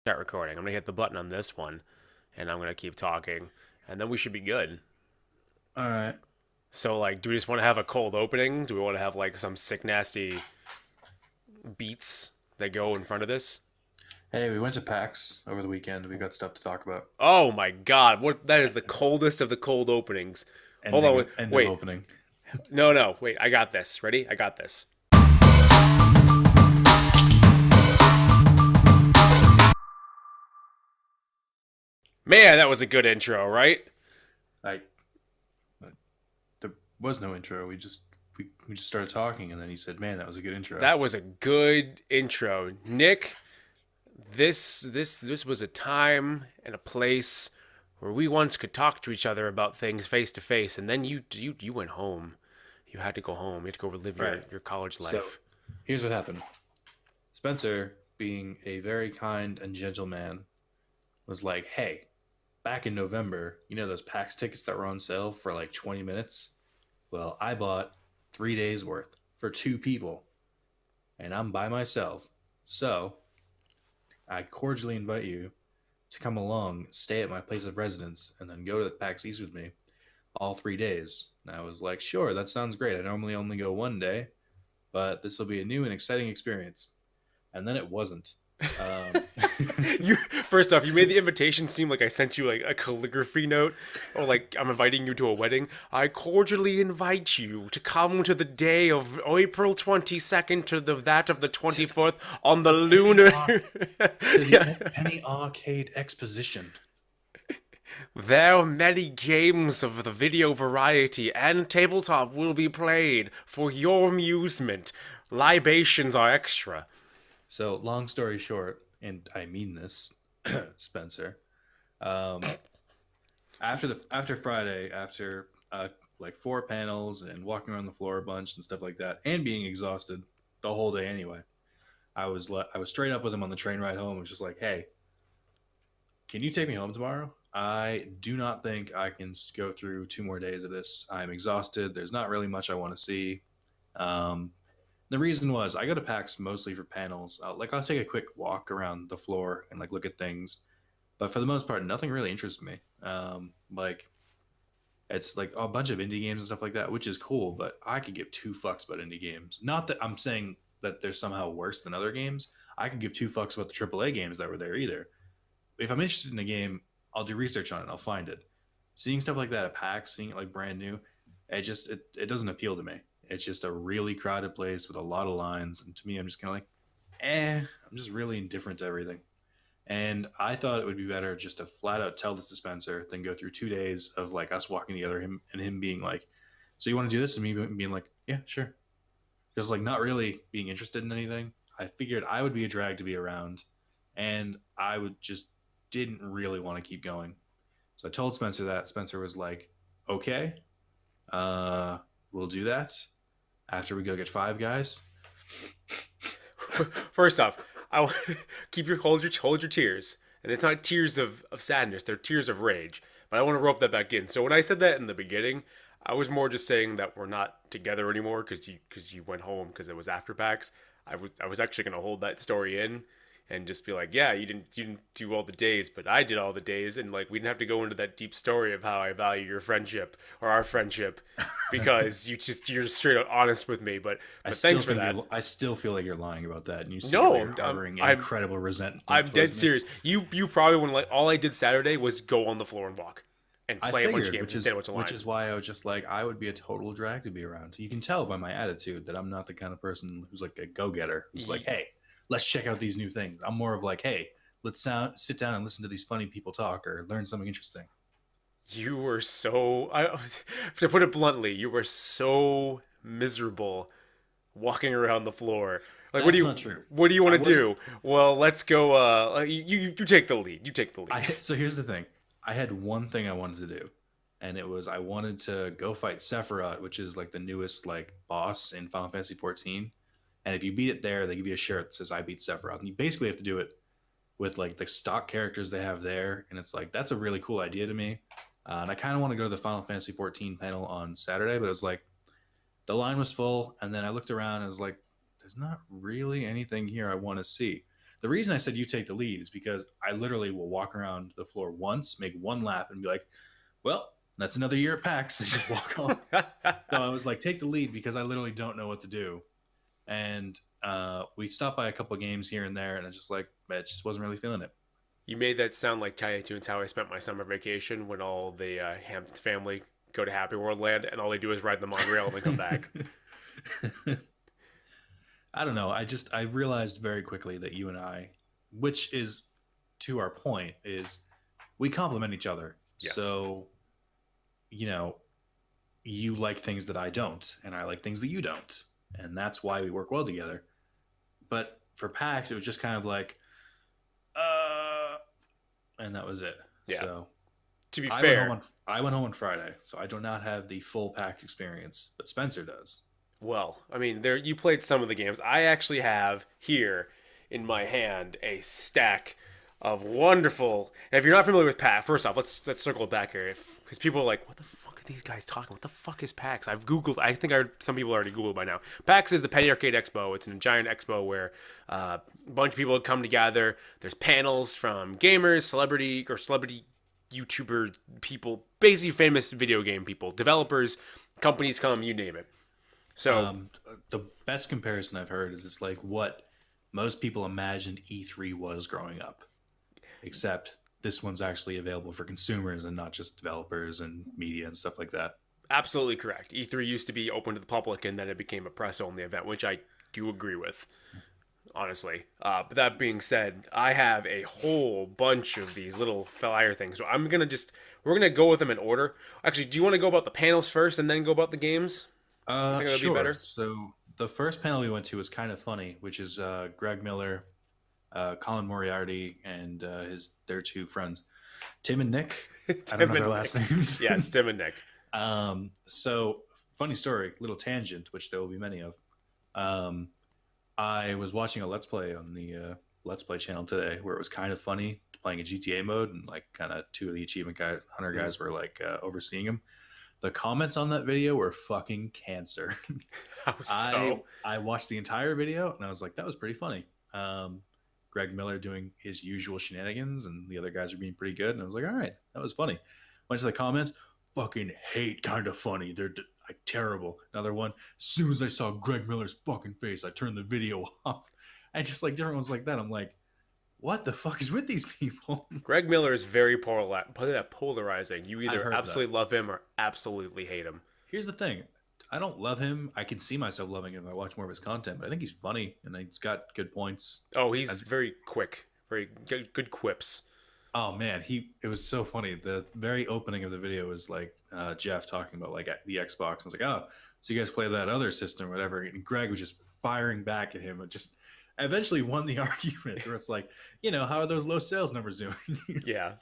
Start recording. I'm gonna hit the button on this one, and I'm gonna keep talking, and then we should be good. All right. So, like, do we just want to have a cold opening? Do we want to have like some sick, nasty beats that go in front of this? Hey, we went to PAX over the weekend. We got stuff to talk about. Oh my God! What? That is the coldest of the cold openings. Hold on, End of wait. opening. No, no, wait. I got this. Ready? I got this. Man, that was a good intro, right? I there was no intro. We just started talking, and then he said, "Man, that was a good intro." That was a good intro, Nick. This was a time and a place where we once could talk to each other about things face to face, and then you went home. You had to go home. You had to go relive Right. your college So life. here's what happened. Spencer, being a very kind and gentle man, was like, "Hey, back in November, you know those PAX tickets that were on sale for like 20 minutes? Well, I bought 3 days worth for two people, and I'm by myself. So I cordially invite you to come along, stay at my place of residence, and then go to the PAX East with me all 3 days." And I was like, "Sure, that sounds great. I normally only go one day, but this will be a new and exciting experience." And then it wasn't. Um, You first off, you made the invitation seem like I sent you like a calligraphy note, or like I'm inviting you to a wedding. I cordially invite you to come to the day of April 22nd to that of the to 24th on the Penny lunar. Ar- to Yeah. the Penny Arcade Exposition. There many games of the video variety and tabletop will be played for your amusement. Libations are extra. So, long story short, and I mean this, Spencer. Um, after Friday, after like four panels and walking around the floor a bunch and stuff like that, and being exhausted the whole day anyway, I was straight up with him on the train ride home. I was just like, "Hey, can you take me home tomorrow? I do not think I can go through 2 more days of this. I'm exhausted. There's not really much I want to see." Um, the reason was I go to PAX mostly for panels. I'll take a quick walk around the floor and like look at things, but for the most part, nothing really interests me. Like it's like a bunch of indie games and stuff like that, which is cool, but I could give two fucks about indie games. Not that I'm saying that they're somehow worse than other games. I could give two fucks about the AAA games that were there either. If I'm interested in a game, I'll do research on it. I'll find it. Seeing stuff like that at PAX, seeing it like brand new, it doesn't appeal to me. It's just a really crowded place with a lot of lines, and to me, I'm just kind of like, I'm just really indifferent to everything. And I thought it would be better just to flat out tell this dispenser than go through 2 days of like us walking together, him being like, "So you want to do this?" and me being like, "Yeah, sure." Just like not really being interested in anything. I figured I would be a drag to be around, and I would just didn't really want to keep going. So I told Spencer that. Spencer was like, "Okay, uh, we'll do that after we go get Five Guys." First off, I keep your hold your tears, and it's not tears of sadness; they're tears of rage. But I want to rope that back in. So when I said that in the beginning, I was more just saying that we're not together anymore because you went home because it was after PAX. I was actually gonna hold that story in and just be like, yeah, you didn't do all the days, but I did all the days, and like we didn't have to go into that deep story of how I value your friendship or our friendship because you're just straight up honest with me. I But still thanks for think that. I still feel like you're lying about that, and you No, secretly are harboring an I'm incredible resentment I'm dead towards me. serious. You probably when like all I did Saturday was go on the floor and walk and I play a bunch of figured, games and stand a bunch of which is lines. why I was just like, I would be a total drag to be around. You can tell by my attitude that I'm not the kind of person who's like a go getter. Who's like, hey, let's check out these new things. I'm more of like, hey, sit down and listen to these funny people talk or learn something interesting. You were so to put it bluntly, you were so miserable walking around the floor. Like That's not true. what do you want I to wasn't. do? Well, let's go you take the lead. You take the lead. So here's the thing. I had one thing I wanted to do, and it was I wanted to go fight Sephiroth, which is like the newest like boss in Final Fantasy 14. And if you beat it there, they give you a shirt that says "I beat Sephiroth," and you basically have to do it with like the stock characters they have there, and it's like that's a really cool idea to me. And I kind of want to go to the Final Fantasy 14 panel on Saturday, but it was like the line was full, and then I looked around and was like, "There's not really anything here I want to see." The reason I said you take the lead is because I literally will walk around the floor once, make one lap, and be like, well, that's another year at PAX, and just walk off. So I was like, take the lead because I literally don't know what to do. And we stopped by a couple of games here and there, and I just like, I just wasn't really feeling it. You made that sound like Tiny Toons how I spent my summer vacation when all the Hamptons family go to Happy World Land and all they do is ride the monorail and then come back. I don't know. I realized very quickly that you and I, which is to our point, is we complement each other. Yes. So, you know, you like things that I don't, and I like things that you don't. And that's why we work well together. But for PAX, it was just kind of like, and that was it. Yeah. So, To be fair, I went home on Friday, so I do not have the full PAX experience, but Spencer does. well, I mean, there you played some of the games. I actually have here in my hand a stack of wonderful. And if you're not familiar with PAX, first off, let's circle it back here, because people are like, "What the fuck are these guys talking? What the fuck is PAX?" I've googled. I think some people already googled by now. PAX is the Penny Arcade Expo. It's a giant expo where a bunch of people come together. There's panels from gamers, celebrity YouTuber people, basically famous video game people, developers, companies come, you name it. So The best comparison I've heard is it's like what most people imagined E3 was growing up, except this one's actually available for consumers and not just developers and media and stuff like that. absolutely correct. E3 used to be open to the public, and then it became a press-only event, which I do agree with, honestly. But that being said, I have a whole bunch of these little flyer things. So we're gonna go with them in order. Actually, do you want to go about the panels first and then go about the games? I think that would Sure. be better. So the first panel we went to was kind of funny, which is Greg Miller, Colin Moriarty, and their two friends, Tim and Nick. I Tim don't know and their Nick. last names. Yes, Tim and Nick. So funny story, little tangent, which there will be many of. I was watching a Let's Play on the Let's Play channel today, where it was kind of funny playing a GTA mode, and like kind of two of the achievement hunter guys were like overseeing him. The comments on that video were fucking cancer. I watched the entire video and I was like, that was pretty funny. Greg Miller doing his usual shenanigans, and the other guys were being pretty good. And I was like, all right, that was funny. Went to the comments, fucking hate, kind of funny. They're like terrible. Another one, as soon as I saw Greg Miller's fucking face, I turned the video off. And just like different ones like that, I'm like, what the fuck is with these people? Greg Miller is very polarizing. You either absolutely that. love him or absolutely hate him. Here's the thing. I don't love him. I can see myself loving him if I watch more of his content, but I think he's funny and he's got good points. Oh, he's very quick. Very good quips. Oh man, it was so funny. The very opening of the video was like Jeff talking about like the Xbox. I was like, oh, so you guys play that other system or whatever. And Greg was just firing back at him. It just eventually won the argument where it's like, how are those low sales numbers doing? Yeah.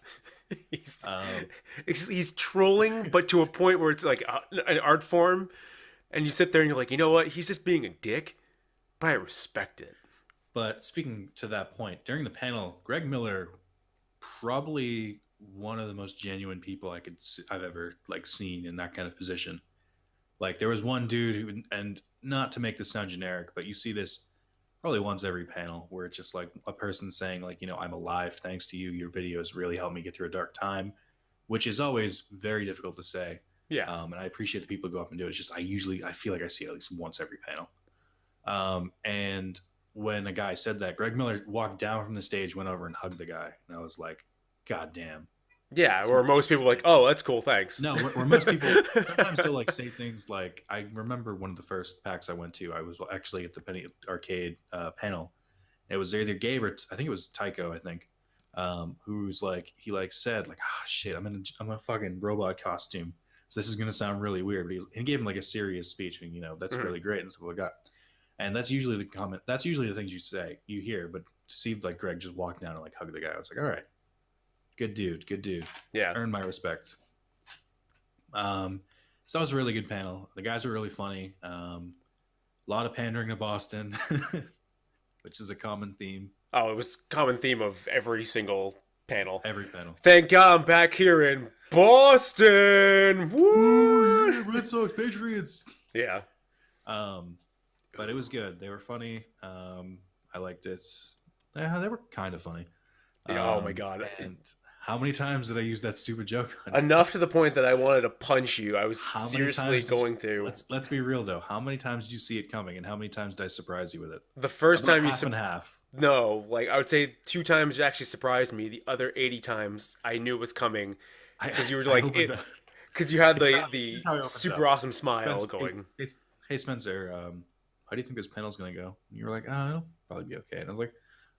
He's trolling, but to a point where it's like an art form. And you sit there and you're like, you know what? He's just being a dick, but I respect it. But speaking to that point, during the panel, Greg Miller, probably one of the most genuine people I've ever like seen in that kind of position. Like there was one dude who, and not to make this sound generic, but you see this probably once every panel where it's just like a person saying like, I'm alive thanks to you. Your videos really helped me get through a dark time, which is always very difficult to say. Yeah. And I appreciate the people who go up and do it. It's just I feel like I see it at least once every panel. And when a guy said that, Greg Miller walked down from the stage, went over and hugged the guy. And I was like, God damn. Yeah, where most people are like, oh, that's cool, thanks. No, where most people sometimes they'll like say things like, I remember one of the first PAX I went to, I was actually at the Penny Arcade panel. It was either Gabe or I think it was Tycho, I think, who's like, he like said like, shit, I'm in a fucking robot costume. So this is going to sound really weird. But he gave him like a serious speech. And, that's really great and stuff like that. And that's usually the comment. That's usually the things you hear. But to see like Greg just walk down and like hug the guy, I was like, all right. Good dude. Yeah. Earned my respect. So that was a really good panel. The guys were really funny. A lot of pandering to Boston, which is a common theme. Oh, it was a common theme of every single panel. Every panel. Thank God I'm back here in Boston. Woo! Red Sox, Patriots. Yeah. But it was good. They were funny. I liked it. Yeah, they were kind of funny. Yeah, oh my god. And how many times did I use that stupid joke on you? Enough to the point that I wanted to punch you. I was How many seriously times did you, going to. let's be real though. How many times did you see it coming, and how many times did I surprise you with it? The first About time you half and half. no, like I would say 2 times you actually surprised me. The other 80 times I knew it was coming I because you were I like opened it up. because you had Here's the how I opened super up. awesome smile Spencer, going. hey Spencer, how do you think this panel's gonna go? And you were like, oh, it'll probably be okay. And I was like,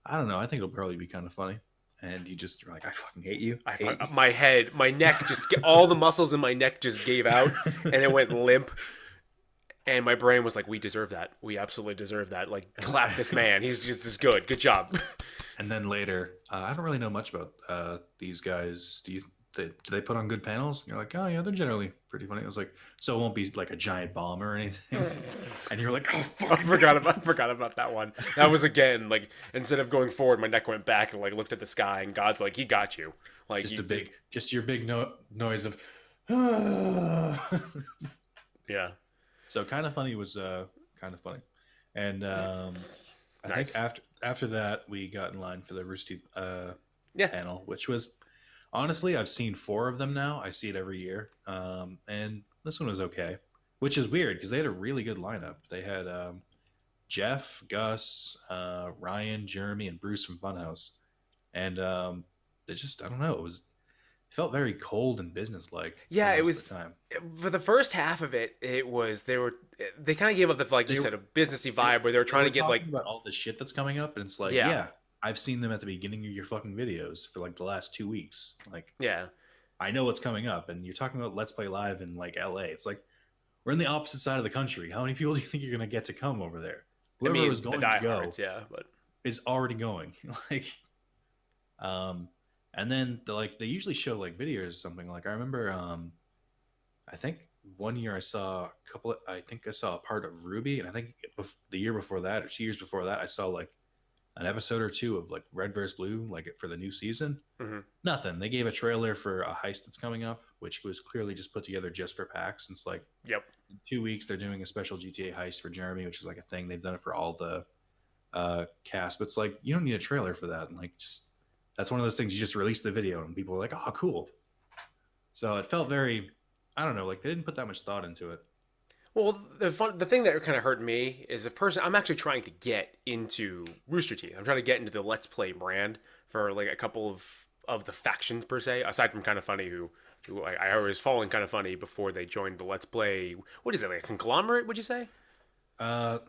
I don't know. I think it'll probably be kind of funny. And you're like, I fucking hate you. Hate you. My head, my neck all the muscles in my neck just gave out and it went limp. And my brain was like, we deserve that. We absolutely deserve that. Like, clap this man. He's just as good. Good job. And then later, I don't really know much about these guys. Do they put on good panels? And you're like, oh yeah, they're generally pretty funny. I was like, so it won't be like a giant bomb or anything. And you're like, oh fuck. I forgot about that one. That was again like instead of going forward, my neck went back and like looked at the sky, and God's like, he got you. Like just your big noise of. Yeah. So kind of funny was kind of funny, and I Nice. think after that we got in line for the Rooster Teeth Yeah. panel, which was honestly I've seen 4 of them now. I see it every year, and this one was okay, which is weird because they had a really good lineup. They had Jeff, Gus, Ryan, Jeremy, and Bruce from Funhouse, and it just I don't know it felt very cold and businesslike. Yeah, For it most was of the time. for the first half of it. It was they kind of gave up the like you said a businessy vibe where they were trying to get talking like about all the shit that's coming up, and it's like, Yeah. yeah, I've seen them at the beginning of your fucking videos for like the last 2 weeks. Like, yeah. I know what's coming up, and you're talking about Let's Play Live in like LA. It's like we're in the opposite side of the country. How many people do you think you're gonna get to come over there? I Whoever mean, was the going to go diehards, yeah, but is already going. Like, and then they usually show like videos or something. Like I remember, I think one year I saw I think I saw a part of Ruby, and I think the year before that or 2 years before that, I saw like an episode or 2 of like Red vs. Blue, like for the new season. Mhm. Nothing. They gave a trailer for a heist that's coming up, which was clearly just put together just for PAX. Since like Yep. in 2 weeks they're doing a special GTA heist for Jeremy, which is like a thing. They've done it for all the cast, but it's like you don't need a trailer for that. And like just that's one of those things you just release the video and people are like, oh, cool. So it felt very, I don't know, like they didn't put that much thought into it. Well, the thing that kind of hurt me is a person. I'm actually trying to get into Rooster Teeth. I'm trying to get into the Let's Play brand for like a couple of the factions per se. Aside from Kind of Funny, who I was following Kind of Funny before they joined the Let's Play. What is it, like a conglomerate? Would you say? Uh,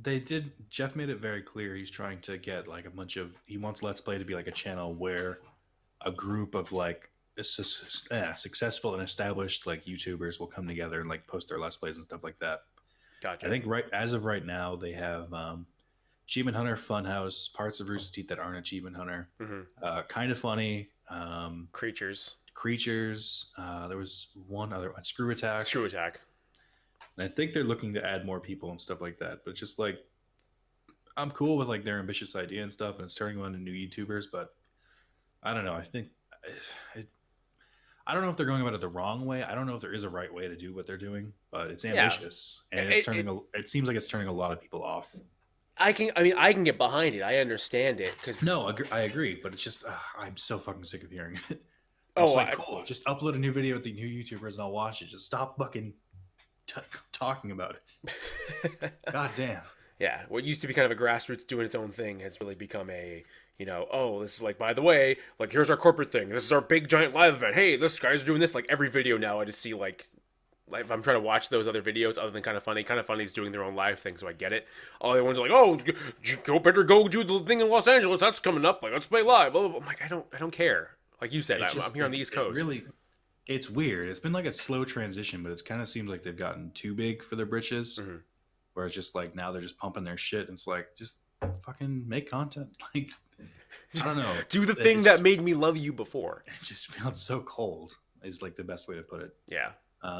they did. Jeff made it very clear he's trying to get like a bunch of. He wants Let's Play to be like a channel where a group of like successful and established like YouTubers will come together and like post their Let's Plays and stuff like that. Gotcha. I think as of right now they have Achievement Hunter, Funhouse, parts of Rooster Teeth that aren't Achievement Hunter, Kind of Funny, Creatures. There was one other one, ScrewAttack. ScrewAttack. And I think they're looking to add more people and stuff like that. But just like, I'm cool with like their ambitious idea and stuff, and it's turning on to new YouTubers. But I don't know. I think I don't know if they're going about it the wrong way. I don't know if there is a right way to do what they're doing, but it's ambitious, and it's turning. It seems like it's turning a lot of people off. I can get behind it. I understand it because I agree, but it's just I'm so fucking sick of hearing it. Cool. Just upload a new video with the new YouTubers, and I'll watch it. Just stop fucking talking about it. God damn. Yeah, what used to be kind of a grassroots doing its own thing has really become a, oh, this is like, by the way, like, here's our corporate thing. This is our big giant live event. Hey, this guy's doing this. Like, every video now I just see, like if I'm trying to watch those other videos other than Kind of Funny is doing their own live thing, so I get it. All the ones are like, oh, better go do the thing in Los Angeles. That's coming up. Like, let's play live. Blah, blah, blah. I'm like, I don't care. Like you said, I'm here on the East Coast. It's weird. It's been like a slow transition, but it kind of seems like they've gotten too big for their britches. Mm-hmm. Where it's just like now they're just pumping their shit. And it's like, just fucking make content. Like, I don't know. Do the thing that made me love you before. It just felt so cold is like the best way to put it. Yeah.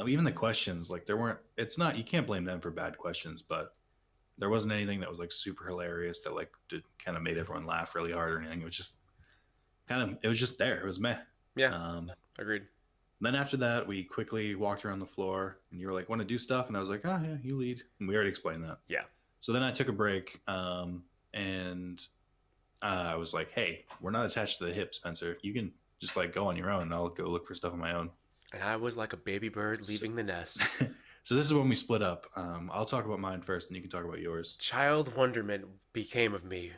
Even the questions, like you can't blame them for bad questions, but there wasn't anything that was like super hilarious that like kind of made everyone laugh really hard or anything. It was just it was just there. It was meh. Yeah. Agreed. Then after that, we quickly walked around the floor, and you were like, "Want to do stuff?" And I was like, "Oh yeah, you lead." And we already explained that. Yeah. So then I took a break, and I was like, hey, we're not attached to the hip, Spencer. You can just like go on your own, and I'll go look for stuff on my own. And I was like a baby bird So, leaving the nest. so this is when we split up. I'll talk about mine first, and you can talk about yours. Child wonderment became of me.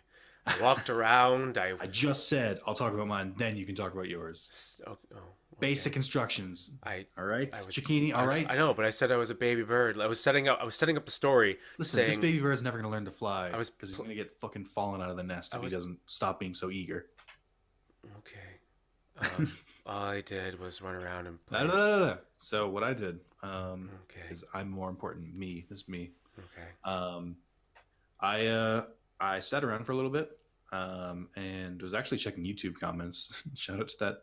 I walked around. I just said I'll talk about mine, then you can talk about yours. Oh, okay. Basic instructions. I All right, I was Chikini. All right. I know, but I said I was a baby bird. I was setting up the story. Listen, saying this baby bird is never going to learn to fly I was because he's going to get fucking fallen out of the nest if he doesn't stop being so eager. okay. All I did was run around and play. No. So what I did, Okay. is I'm more important. Me, this is me. Okay. I sat around for a little bit, and was actually checking YouTube comments. Shout out to that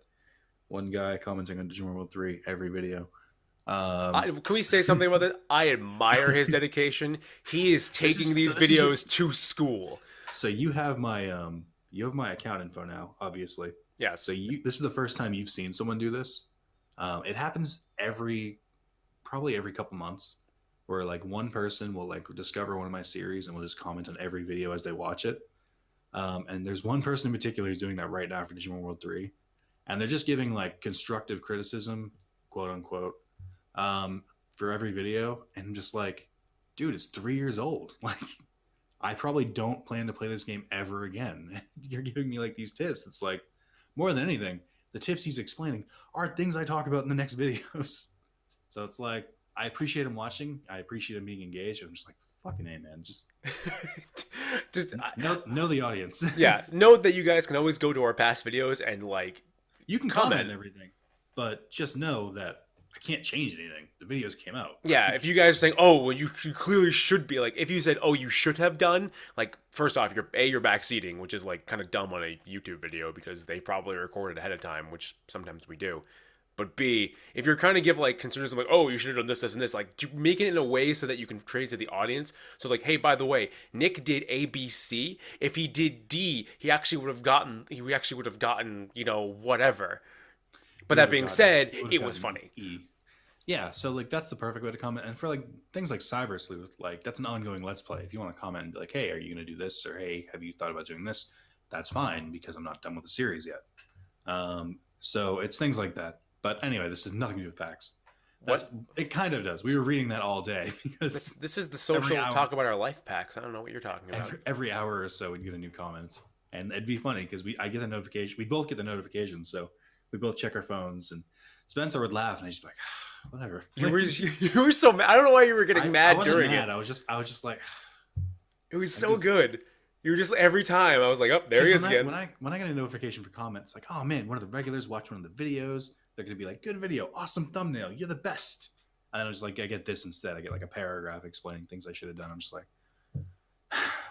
one guy commenting on Digimon World 3 every video. Can we say something about that? I admire his dedication. He is taking these videos to school. So you have my account info now, obviously. Yes. So this is the first time you've seen someone do this. It happens probably every couple months, where like one person will like discover one of my series and will just comment on every video as they watch it. And there's one person in particular who's doing that right now for Digimon World 3, and they're just giving like constructive criticism, quote unquote, for every video. And I'm just like, dude, it's 3 years old. Like, I probably don't plan to play this game ever again. You're giving me like these tips. It's like, more than anything, the tips he's explaining are things I talk about in the next videos. So it's like, I appreciate him watching. I appreciate him being engaged. I'm just like, fucking A, man. Just know the audience. Yeah. Note that you guys can always go to our past videos and like, you can comment and everything, but just know that I can't change anything. The videos came out. Yeah, if you guys are saying, oh, well, you clearly should be, like, if you said, oh, you should have done, like, first off, you're backseating, which is, like, kind of dumb on a YouTube video because they probably recorded ahead of time, which sometimes we do. But B, if you're kind of give, like, concerns of, like, oh, you should have done this, this, and this, like, make it in a way so that you can trade to the audience. So, like, hey, by the way, Nick did A, B, C. If he did D, he actually would have gotten, you know, whatever. But that being said, it was funny. Yeah, so like that's the perfect way to comment. And for like things like Cyber Sleuth, like that's an ongoing Let's Play. If you want to comment and be like, hey, are you going to do this? Or hey, have you thought about doing this? That's fine because I'm not done with the series yet. So it's things like that. But anyway, this has nothing to do with PAX. It kind of does. We were reading that all day because this is the social talk about our life PAX. I don't know what you're talking about. Every hour or so, we'd get a new comment, and it'd be funny because I get the notification. We both get the notifications, so we both check our phones. And Spencer would laugh, and I'd just be like, whatever. You were so mad. I don't know why you were getting mad during it. I was just like, it was so good. You were just every time I was like, oh, there he is again. When I get a notification for comments, like, oh man, one of the regulars watched one of the videos. They're gonna be like, good video, awesome thumbnail, you're the best. And then I was like, I get this instead. I get like a paragraph explaining things I should have done. I'm just like,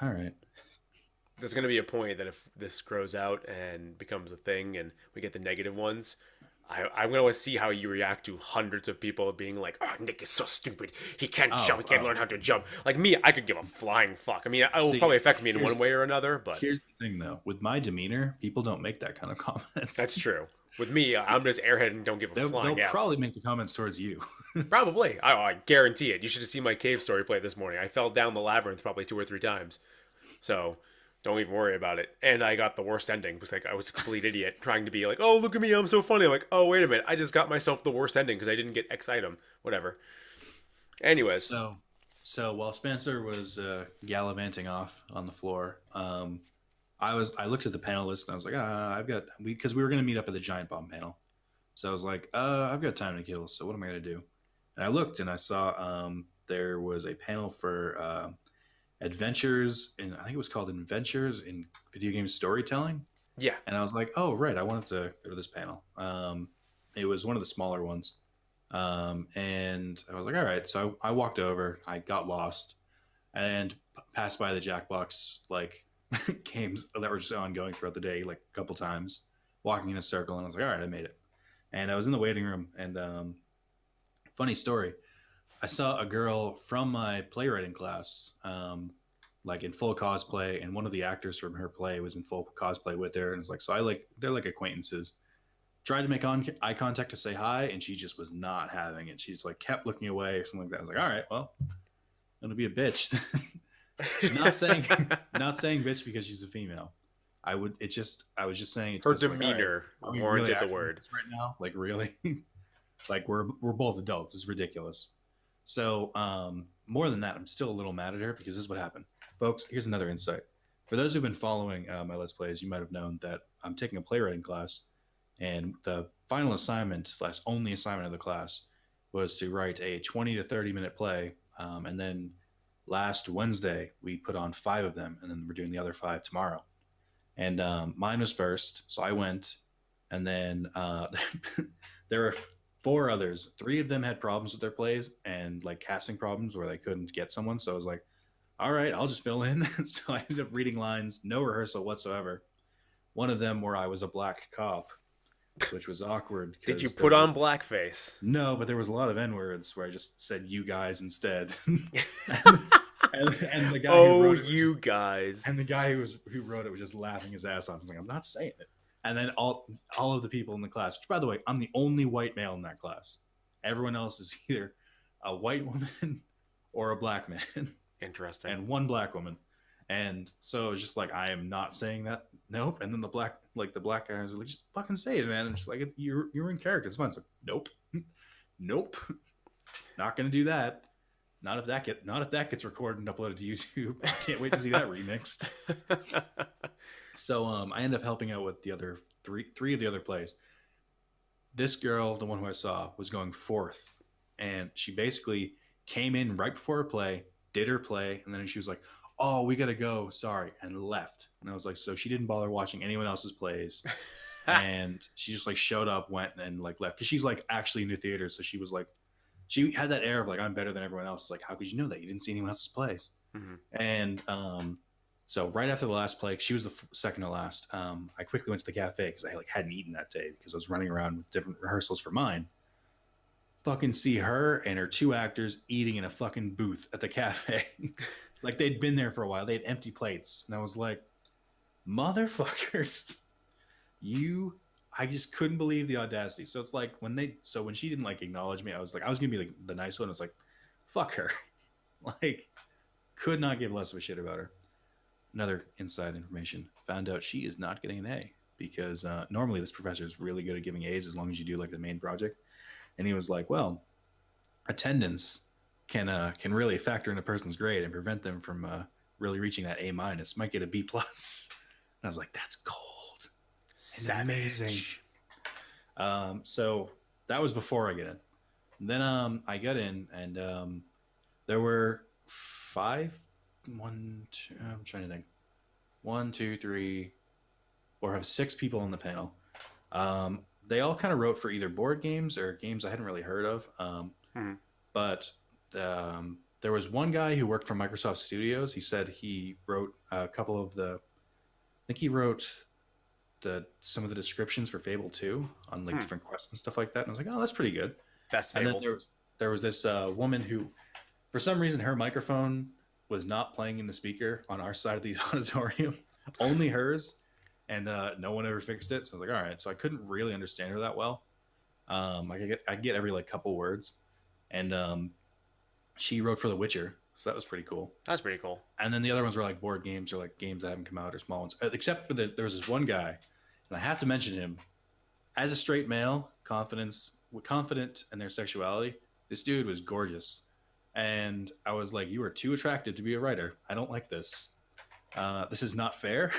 all right. There's gonna be a point that if this grows out and becomes a thing, and we get the negative ones, I'm going to see how you react to hundreds of people being like, oh, Nick is so stupid. He can't jump. He can't learn how to jump. Like me, I could give a flying fuck. I mean, it will probably affect me in one way or another, but... Here's the thing, though. With my demeanor, people don't make that kind of comments. That's true. With me, I'm just airhead and don't give a flying They'll probably make the comments towards you. Probably. I guarantee it. You should have seen my cave story play this morning. I fell down the labyrinth probably 2 or 3 times. So... don't even worry about it. And I got the worst ending because like I was a complete idiot trying to be like, oh, look at me, I'm so funny. I'm like, oh, wait a minute. I just got myself the worst ending because I didn't get X item. Whatever. Anyways. So while Spencer was gallivanting off on the floor, I looked at the panel list and I was like, because we were going to meet up at the Giant Bomb panel. So I was like, I've got time to kill. So what am I going to do? And I looked and I saw there was a panel for Adventures in, I think it was called Adventures in Video Game Storytelling. Yeah. And I was like, oh, right, I wanted to go to this panel. It was one of the smaller ones. And I was like, all right. So I walked over, I got lost, and passed by the Jackbox like games that were just ongoing throughout the day, like a couple times, walking in a circle. And I was like, all right, I made it. And I was in the waiting room, and funny story. I saw a girl from my playwriting class, like in full cosplay, and one of the actors from her play was in full cosplay with her, and it's like, they're like acquaintances. Tried to make eye contact to say hi, and she just was not having it. She's like kept looking away or something like that. I was like, all right, well, I'm gonna be a bitch. not saying bitch because she's a female. I would. I was just saying it Her because like, all right, demeanor are we really warranted the acting like word. this right now? Like really? Like we're both adults. It's ridiculous. So more than that, I'm still a little mad at her because this is what happened, folks. Here's another insight. For those who've been following my Let's Plays, you might have known that I'm taking a playwriting class, and the final assignment slash only assignment of the class was to write a 20 to 30 minute play, and then last Wednesday we put on 5 of them, and then we're doing the other 5 tomorrow. And mine was first, so I went, and then there were 4 others. 3 of them had problems with their plays and like casting problems where they couldn't get someone. So I was like, all right, I'll just fill in. So I ended up reading lines, no rehearsal whatsoever. One of them where I was a black cop, which was awkward. Did you 'Cause put on blackface? no, but there was a lot of N words where I just said "you guys" instead. And the guy who Oh, wrote it was you just, guys. and the guy who wrote it was just laughing his ass off. I was like, I'm not saying it. And then all of the people in the class, which by the way, I'm the only white male in that class. Everyone else is either a white woman or a black man, Interesting. and one black woman. And so it's just like, I am not saying that. Nope. And then the black guys are like, just fucking say it, man. And just like, you're in character. It's fine. It's like, nope, nope, not gonna do that. Not if that gets recorded and uploaded to YouTube. I can't wait to see that remixed. So I ended up helping out with the other three of the other plays. This girl, the one who I saw, was going fourth, and she basically came in right before her play, did her play, and then she was like, "Oh, we gotta go, sorry," and left. And I was like, so she didn't bother watching anyone else's plays, and she just like showed up, went, and like left because she's like actually into theater, so she was like, she had that air of like, I'm better than everyone else. Like, how could you know that? You didn't see anyone else's plays. Mm-hmm. And so right after the last play, she was the second to last. I quickly went to the cafe because I like hadn't eaten that day because I was running around with different rehearsals for mine. Fucking see her and her 2 actors eating in a fucking booth at the cafe. Like they'd been there for a while. They had empty plates. And I was like, motherfuckers, I just couldn't believe the audacity. So it's like when she didn't like acknowledge me, I was gonna be like the nice one. I was like, fuck her. Like, could not give less of a shit about her. Another inside information. Found out she is not getting an A because normally this professor is really good at giving A's as long as you do like the main project. And he was like, well, attendance can really factor in a person's grade and prevent them from really reaching that A minus. Might get a B plus. And I was like, that's cold. And amazing. So that was before I get in. And then I got in, and there were 5. I'm trying to think. 1, 2, 3, or have 6 people on the panel. They all kind of wrote for either board games or games I hadn't really heard of. But there was one guy who worked for Microsoft Studios. He said he wrote a couple of I think he wrote some of the descriptions for Fable 2 on like different quests and stuff like that. And I was like, oh, that's pretty good. Best Fable. And then there was this woman who, for some reason, her microphone was not playing in the speaker on our side of the auditorium, only hers, and no one ever fixed it. So I was like, all right. So I couldn't really understand her that well. I get every like couple words, and she wrote for The Witcher, so that was pretty cool. That's pretty cool. And then the other ones were like board games or like games that haven't come out or small ones. Except for there was this one guy, and I have to mention him. As a straight male, confident in their sexuality, this dude was gorgeous. And I was like, you are too attractive to be a writer. I don't like this. This is not fair.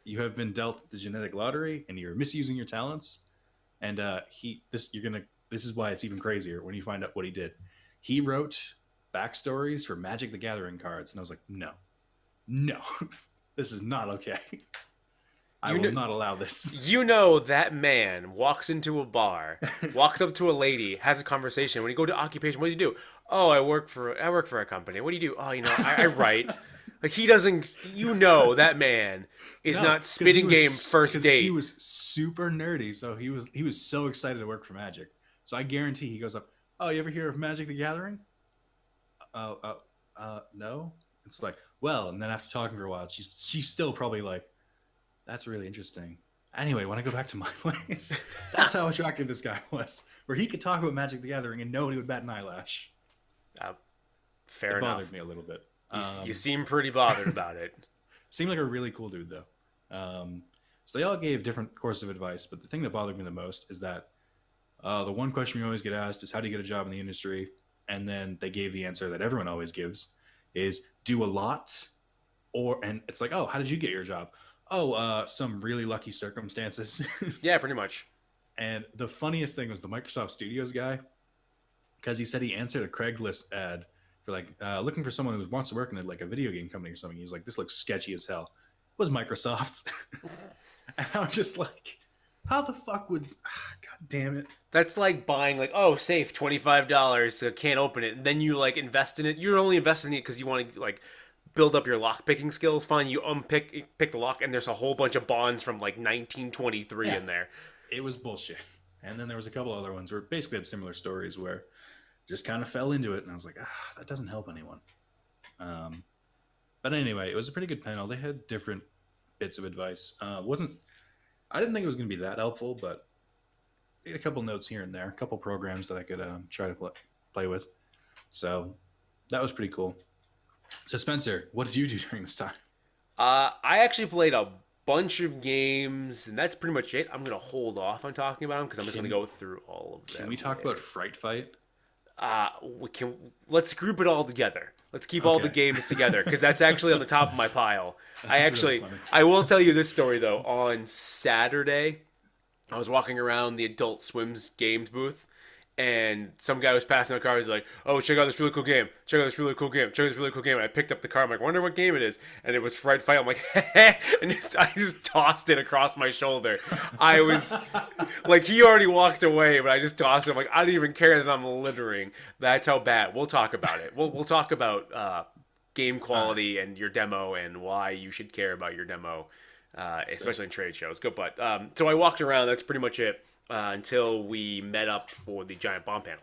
You have been dealt the genetic lottery, and you're misusing your talents. And this is why it's even crazier when you find out what he did. He wrote backstories for Magic the Gathering cards, and I was like, no, this is not okay. I will not allow this. You know that man walks into a bar, walks up to a lady, has a conversation. When you go to occupation, what do you do? Oh, I work for a company. What do you do? Oh, I write. Like, he doesn't. That man is not spitting game first date. He was super nerdy, so he was so excited to work for Magic. So I guarantee he goes up. Oh, you ever hear of Magic the Gathering? No. It's like, well, and then after talking for a while, she's still probably like, that's really interesting. Anyway, when I go back to my place, that's how attractive this guy was, where he could talk about Magic the Gathering and nobody would bat an eyelash. Fair enough. It bothered me a little bit. You seem pretty bothered about it. Seemed like a really cool dude, though. So they all gave different courses of advice, but the thing that bothered me the most is that the one question we always get asked is how do you get a job in the industry? And then they gave the answer that everyone always gives is do a lot, and it's like, oh, how did you get your job? Oh, some really lucky circumstances. Yeah, pretty much. And the funniest thing was the Microsoft Studios guy, because he said he answered a Craigslist ad for like looking for someone who wants to work in a video game company or something. He was like, this looks sketchy as hell. It was Microsoft. And I was just like, how the fuck would God damn it. That's like buying like, oh, safe $25, so can't open it, and then you like invest in it. You're only investing in it because you want to like build up your lock picking skills. Fine, you pick the lock, and there's a whole bunch of bonds from like 1923 in there. It was bullshit. And then there was a couple other ones where basically had similar stories where just kind of fell into it, and I was like, that doesn't help anyone. But anyway, it was a pretty good panel. They had different bits of advice. I didn't think it was going to be that helpful, but they had a couple notes here and there, a couple programs that I could try to play with. So that was pretty cool. So Spencer, what did you do during this time? I actually played a bunch of games, and that's pretty much it. I'm gonna hold off on talking about them because I'm just gonna go through all of them. Can we talk about Fright Fight? Let's group it all together. Let's keep all the games together because that's actually on the top of my pile. I will tell you this story though. On Saturday, I was walking around the Adult Swim's games booth, and some guy was passing a car. He's like, "Oh, check out this really cool game! Check out this really cool game! Check out this really cool game!" And I picked up the car. I'm like, "Wonder what game it is?" And it was Fright Fight. I'm like, and I just tossed it across my shoulder. I was like, he already walked away, but I just tossed it. I'm like, I don't even care that I'm littering. That's how bad. We'll talk about it. We'll talk about game quality and your demo and why you should care about your demo, especially in trade shows. Good, but so I walked around. That's pretty much it. Until we met up for the giant bomb panel.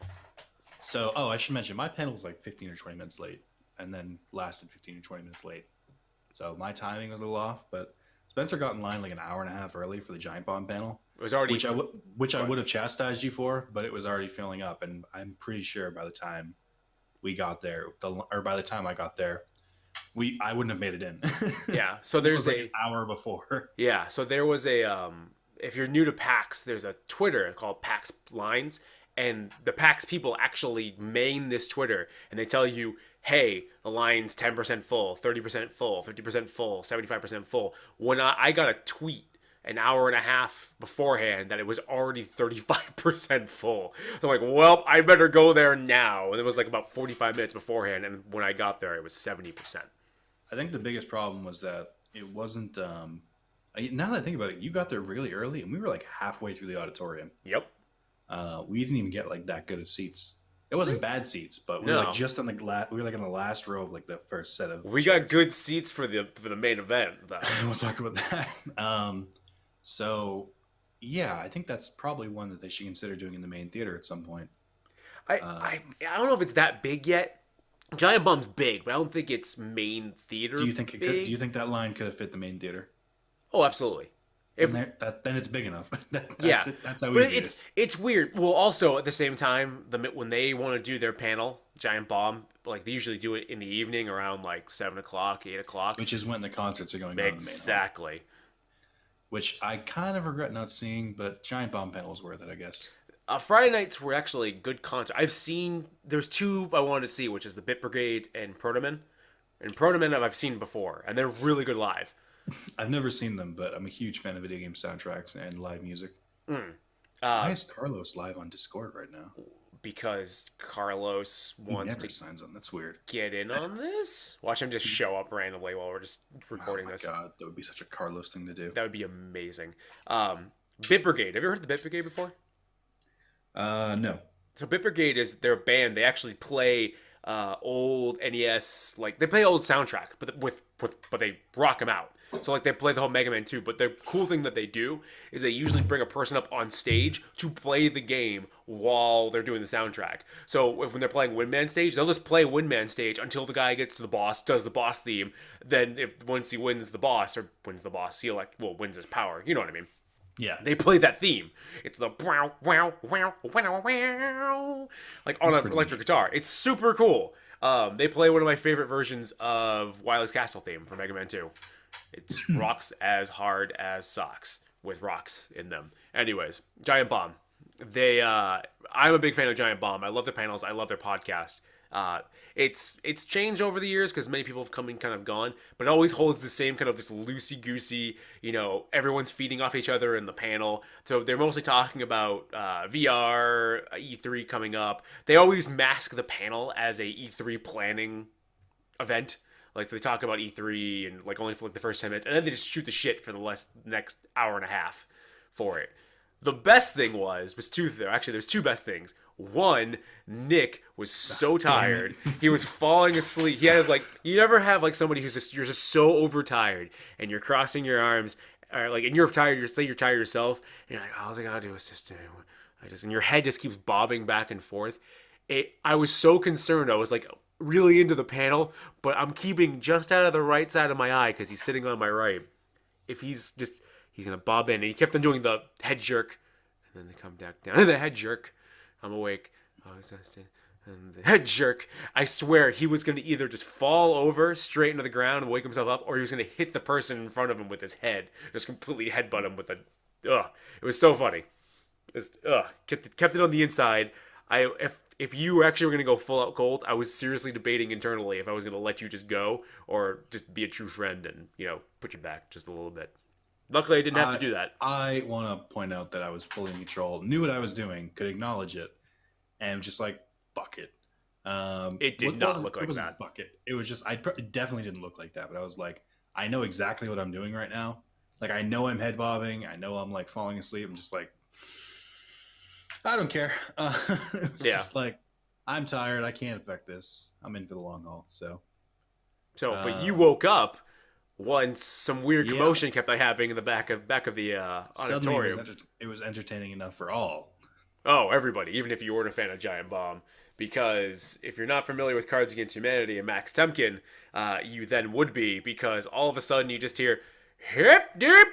So, I should mention, my panel was like 15 or 20 minutes late, and then lasted 15 or 20 minutes late. So my timing was a little off, but Spencer got in line like an hour and a half early for the giant bomb panel. It was already... Which I would have chastised you for, but it was already filling up, and I'm pretty sure by the time we got there, or by the time I got there, I wouldn't have made it in. Yeah, so there's an hour before. Yeah, so there was a... if you're new to PAX, there's a Twitter called PAX Lines, and the PAX people actually main this Twitter, and they tell you, hey, the line's 10% full, 30% full, 50% full, 75% full. When I got a tweet an hour and a half beforehand that it was already 35% full. So I'm like, well, I better go there now. And it was like about 45 minutes beforehand, and when I got there, it was 70%. I think the biggest problem was that it wasn't... now that I think about it, you got there really early, and we were like halfway through the auditorium. Yep. We didn't even get like that good of seats. It wasn't bad seats, but we were like just on the we were like in the last row of like the first set of. We got good seats for the main event, though. We'll talk about that. So yeah, I think that's probably one that they should consider doing in the main theater at some point. I don't know if it's that big yet. Giant Bomb's big, but I don't think it's main theater. Do you think it could? Do you think that line could have fit the main theater? Oh, absolutely. Then it's big enough. That's how easy it is. It's weird. Well, also at the same time, when they want to do their panel, Giant Bomb, like they usually do it in the evening around like 7 o'clock, 8 o'clock, which is when the concerts are going on. Exactly. Which I kind of regret not seeing, but Giant Bomb panel was worth it, I guess. Friday nights were actually good concerts. There's two I wanted to see, which is the Bit Brigade and Protoman. And Protoman I've seen before, and they're really good live. I've never seen them, but I'm a huge fan of video game soundtracks and live music. Why is Carlos live on Discord right now? Because Carlos wants to signs on. That's weird. Get in on this. Watch him just show up randomly while we're just recording this. Oh my god, that would be such a Carlos thing to do. That would be amazing. Bit Brigade. Have you heard of the Bit Brigade before? No. So Bit Brigade is their band. They actually play old NES, like they play old soundtrack, but they rock them out. So like they play the whole Mega Man 2, but the cool thing that they do is they usually bring a person up on stage to play the game while they're doing the soundtrack. So when they're playing Windman Stage, they'll just play Windman Stage until the guy gets to the boss, does the boss theme. Then once he wins the boss, he wins his power. You know what I mean? Yeah. They play that theme. It's the wow, wow, wow, wow, wow, like on an electric guitar. It's super cool. They play one of my favorite versions of Wily's Castle theme from Mega Man 2. It's rocks as hard as socks with rocks in them. Anyways, Giant Bomb. I'm a big fan of Giant Bomb. I love their panels. I love their podcast. Uh, it's changed over the years because many people have come and kind of gone, but it always holds the same kind of this loosey goosey. Everyone's feeding off each other in the panel. So they're mostly talking about VR, E3 coming up. They always mask the panel as a E3 planning event. Like, so they talk about E3 and like only for like the first 10 minutes, and then they just shoot the shit for the next hour and a half for it. The best thing was two there. Actually, there's two best things. One, Nick was so tired. He was falling asleep. He has like, you never have like somebody you're just so overtired and you're crossing your arms, or like, and you're tired. You're tired yourself, and you're like, all I gotta do is and your head just keeps bobbing back and forth. I was so concerned. I was like really into the panel, but I'm keeping just out of the right side of my eye because he's sitting on my right. If he's gonna bob in, and he kept on doing the head jerk, and then they come back down. And the head jerk, I'm awake. And the head jerk. I swear he was gonna either just fall over straight into the ground and wake himself up, or he was gonna hit the person in front of him with his head, just completely headbutt him with a. It was so funny. Kept it on the inside. If you actually were gonna go full out cold, I was seriously debating internally if I was gonna let you just go or just be a true friend and put you back just a little bit. Luckily, I didn't have to do that. I want to point out that I was fully in control, knew what I was doing, could acknowledge it, and just like, fuck it. It did not look like that. Fuck it. It was just, it definitely didn't look like that, but I was like, I know exactly what I'm doing right now. Like, I know I'm head bobbing. I know I'm like falling asleep. I'm just like, I don't care. Just like, I'm tired. I can't affect this. I'm in for the long haul. But you woke up once some weird commotion kept happening in the back of the auditorium. It was entertaining enough for all. Oh, everybody, even if you weren't a fan of Giant Bomb. Because if you're not familiar with Cards Against Humanity and Max Temkin, you then would be, because all of a sudden you just hear, hip, dip,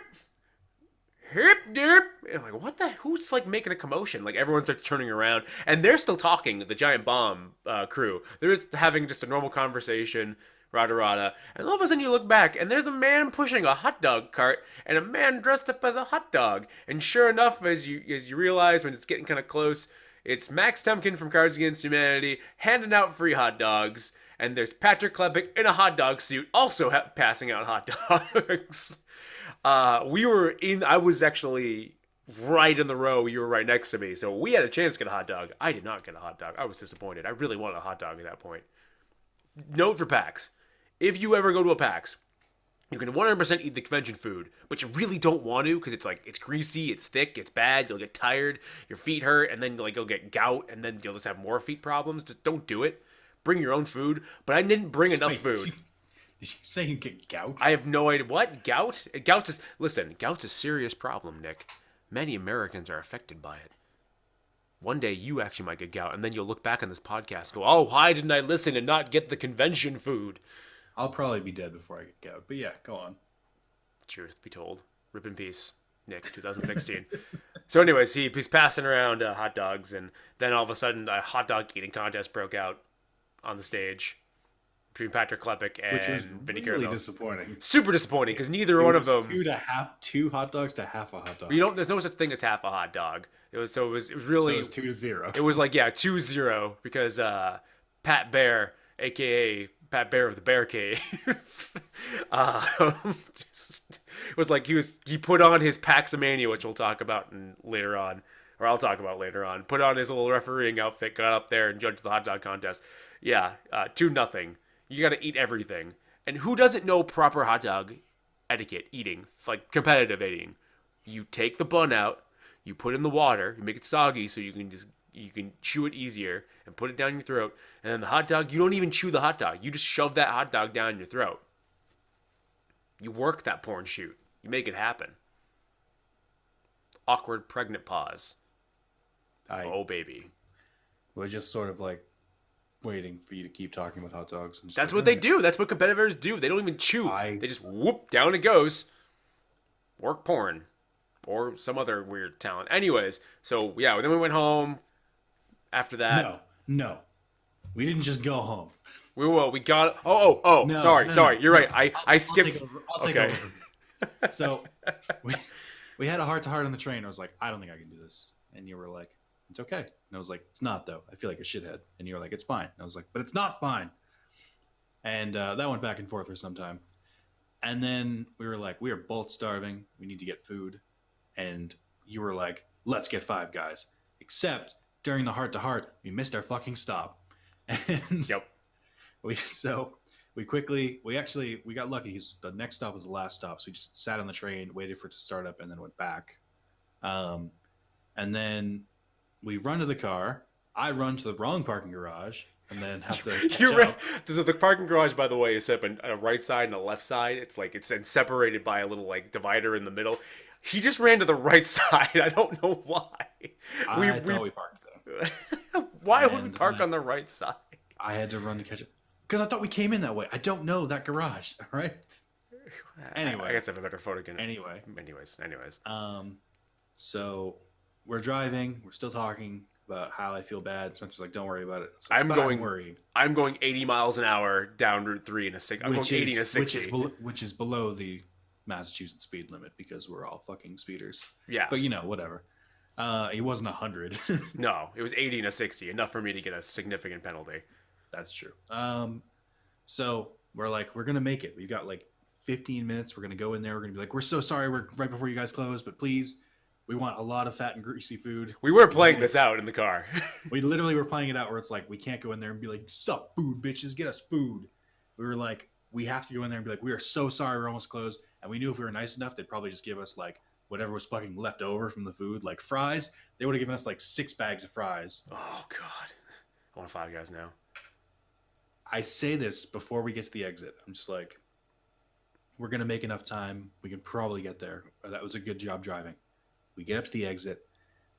hip, dip. And I'm like, what the? Who's like making a commotion? Like, everyone starts turning around, and they're still talking, the Giant Bomb crew. They're just having just a normal conversation. Rada, and all of a sudden you look back, and there's a man pushing a hot dog cart, and a man dressed up as a hot dog. And sure enough, as you realize when it's getting kind of close, it's Max Temkin from Cards Against Humanity handing out free hot dogs, and there's Patrick Klepek in a hot dog suit also passing out hot dogs. I was actually right in the row. You were right next to me, so we had a chance to get a hot dog. I did not get a hot dog. I was disappointed. I really wanted a hot dog at that point. Note for PAX. If you ever go to a PAX, you can 100% eat the convention food, but you really don't want to because it's greasy, it's thick, it's bad, you'll get tired, your feet hurt, and then you'll get gout, and then you'll just have more feet problems. Just don't do it. Bring your own food. But I didn't bring enough food. Did you say you get gout? I have no idea. What? Gout? Gout's a serious problem, Nick. Many Americans are affected by it. One day you actually might get gout, and then you'll look back on this podcast and go, oh, why didn't I listen and not get the convention food? I'll probably be dead before I get gout. But yeah, go on. Truth be told. Rip in peace, Nick, 2016. So anyways, he's passing around hot dogs, and then all of a sudden a hot dog eating contest broke out on the stage between Patrick Klepek and Vinny really Caramel. Disappointing. Super disappointing, because neither one of them... Two hot dogs to half a hot dog. There's no such thing as half a hot dog. It was really... So it was 2-0. It was like, 2-0, because Pat Bear, a.k.a. Pat Bear of the Bear Cave, it was like he put on his PAX-A-Mania, which we'll talk about later on, or I'll talk about later on, put on his little refereeing outfit, got up there and judged the hot dog contest. 2-0. You got to eat everything. And who doesn't know proper hot dog etiquette, eating, like competitive eating? You take the bun out, you put it in the water, you make it soggy so you can chew it easier and put it down your throat. And then the hot dog, you don't even chew the hot dog. You just shove that hot dog down your throat. You work that porn shoot. You make it happen. Awkward pregnant pause. Oh, baby. We're just sort of like waiting for you to keep talking about hot dogs. And that's what they do. That's what competitors do. They don't even chew. They just whoop, down it goes. Work porn. Or some other weird talent. Anyways, so then we went home after that. No. We didn't just go home. We got. Oh. No, Sorry, no, sorry. no, You're no. right. I I'll take skipped. over. I'll take Okay. over from here. So we we had a heart to heart on the train. I was like, I don't think I can do this, and you were like, it's okay. And I was like, it's not though. I feel like a shithead, and you were like, it's fine. And I was like, but it's not fine. And that went back and forth for some time. And then we were like, we are both starving. We need to get food. And you were like, let's get Five Guys. Except during the heart to heart, we missed our fucking stop. And Yep. we got lucky because the next stop was the last stop. So we just sat on the train, waited for it to start up, and then went back. And then we run to the car. I run to the wrong parking garage and then have to You're right. The parking garage, by the way, is set up on a right side and a left side. It's like it's separated by a little like divider in the middle. He just ran to the right side. I don't know why. I thought we parked there. Why would we park on the right side? I had to run to catch it because I thought we came in that way. I don't know that garage. All right. Anyway, I guess I have a better photo again. Anyways. Anyways. So we're driving. We're still talking about how I feel bad. Spencer's like, "Don't worry about it." Like, I'm going 80 miles an hour down Route 3 in a 6. I'm going 80 in a 60. Which is below the Massachusetts speed limit because we're all fucking speeders. Yeah. But whatever. It wasn't 100. No, it was 80 and a 60. Enough for me to get a significant penalty. That's true. So we're like, we're gonna make it. We've got like 15 minutes. We're gonna go in there. We're gonna be like, we're so sorry. We're right before you guys close, but please, we want a lot of fat and greasy food. We were playing this out in the car. We literally were playing it out where it's like, we can't go in there and be like, sup, food, bitches, get us food. We were like, we have to go in there and be like, we are so sorry, we're almost closed. And we knew if we were nice enough, they'd probably just give us like whatever was fucking left over from the food, like fries. They would have given us like 6 bags of fries. Oh God, I want Five Guys now. I say this before we get to the exit. I'm just like, we're gonna make enough time. We can probably get there. That was a good job driving. We get up to the exit.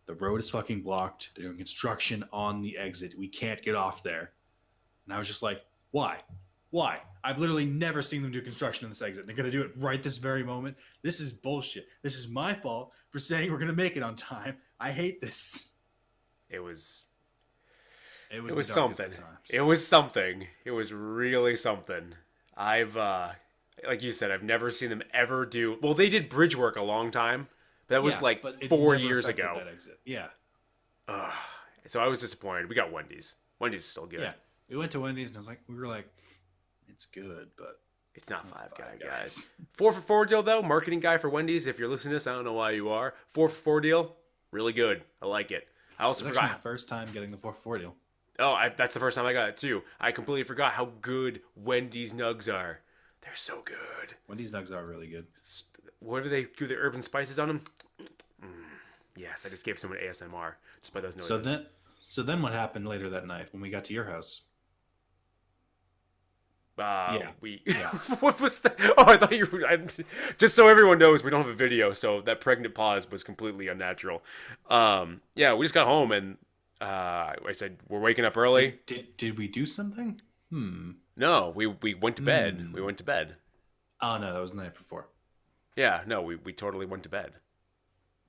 The road is fucking blocked. They're doing construction on the exit. We can't get off there. And I was just like, why? Why? I've literally never seen them do construction on this exit. They're going to do it right this very moment. This is bullshit. This is my fault for saying we're going to make it on time. I hate this. It was something. It was something. It was really something. I've, like you said, I've never seen them ever do. Well, they did bridge work a long time. That was like 4 years ago. That exit. Yeah. So I was disappointed. We got Wendy's. Wendy's is still good. Yeah. We went to Wendy's and we were like, it's good, but it's not Five Guys. 4 for 4 deal though. Marketing guy for Wendy's. If you're listening to this, I don't know why you are. 4 for 4 deal. Really good. I like it. I also forgot. My first time getting the 4 for 4 deal. Oh, that's the first time I got it too. I completely forgot how good Wendy's nugs are. They're so good. Wendy's nugs are really good. Whatever they do, the urban spices on them. Yes, I just gave someone ASMR just by those noises. So then what happened later that night when we got to your house? What was that? Oh, I thought you were. Just so everyone knows, we don't have a video, so that pregnant pause was completely unnatural. We just got home and I said we're waking up early. Did we do something? No, we went to bed. We went to bed. Oh no, that was the night before. Yeah, no, we totally went to bed.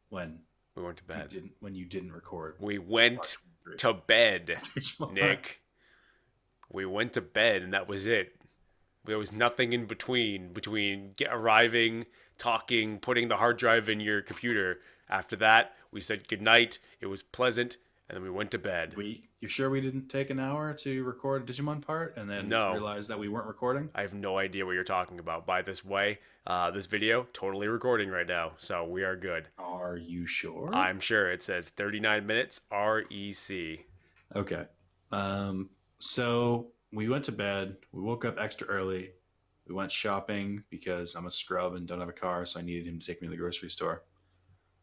When? We went to bed. When you didn't record. We went to bed, Nick. We went to bed and that was it. There was nothing in between arriving, talking, putting the hard drive in your computer. After that, we said goodnight. It was pleasant, and then we went to bed. You sure we didn't take an hour to record Digimon part and then realize that we weren't recording? I have no idea what you're talking about. By this way, this video, totally recording right now, so we are good. Are you sure? I'm sure. It says 39 minutes REC. Okay. So we went to bed. We woke up extra early. We went shopping because I'm a scrub and don't have a car, so I needed him to take me to the grocery store.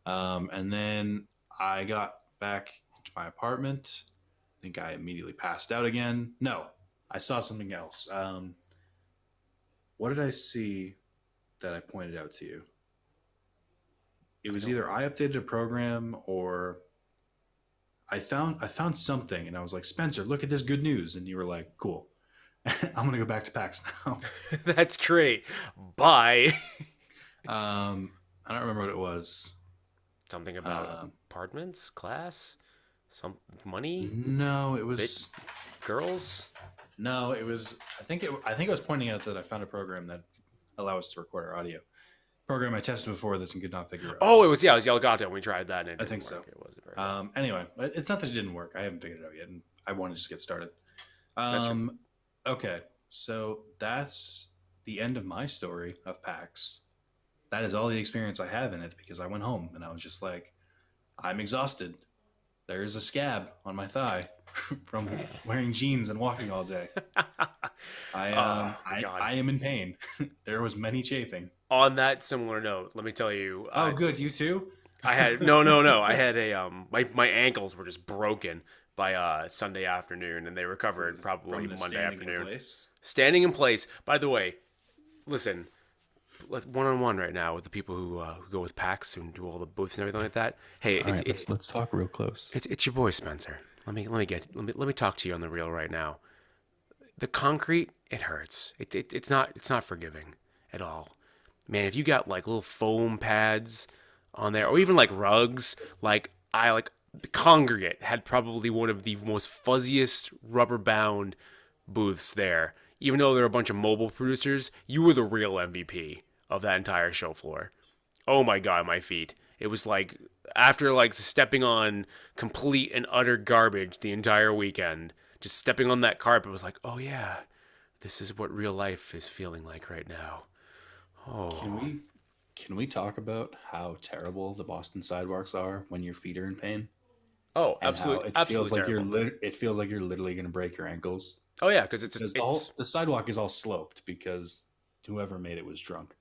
And then I got back to my apartment. I think I immediately passed out again. No, I saw something else. What did I see that I pointed out to you? It was either I updated a program or I found something, and I was like, Spencer, look at this good news. And you were like, cool. I'm going to go back to PAX now. That's great. Bye. I don't remember what it was. Something about apartments, class, some money? No, it was... Girls? No, it was. I think I was pointing out that I found a program that allow us to record our audio. Program I tested before this and could not figure out. Oh, So it was Elgato, and we tried that and it I didn't think so. work. It wasn't very good. Anyway, it's not that it didn't work. I haven't figured it out yet, and I want to just get started. That's true. Okay, so that's the end of my story of PAX. That is all the experience I have in it because I went home and I was just like, I'm exhausted. There is a scab on my thigh from wearing jeans and walking all day. I am in pain. There was many chafing. On that similar note, let me tell you. Oh, good. You too? I had no. I had a my ankles were just broken by Sunday afternoon, and they recovered probably Monday afternoon. Standing in place. By the way, listen, let's one-on-one right now with the people who go with PAX and do all the booths and everything like that. Hey, let's talk real close. It's your boy Spencer. Let me talk to you on the real right now. The concrete, it hurts. It's not forgiving at all. Man, if you got like little foam pads on there, or even like rugs, the Congregate had probably one of the most fuzziest rubber bound booths there. Even though there were a bunch of mobile producers, you were the real MVP of that entire show floor. Oh my god, my feet. It was like after like stepping on complete and utter garbage the entire weekend, just stepping on that carpet was like, oh yeah, this is what real life is feeling like right now. Oh. Can we talk about how terrible the Boston sidewalks are when your feet are in pain? Oh, absolutely. It feels like it feels like you're literally going to break your ankles. Oh yeah, because the sidewalk is all sloped because whoever made it was drunk.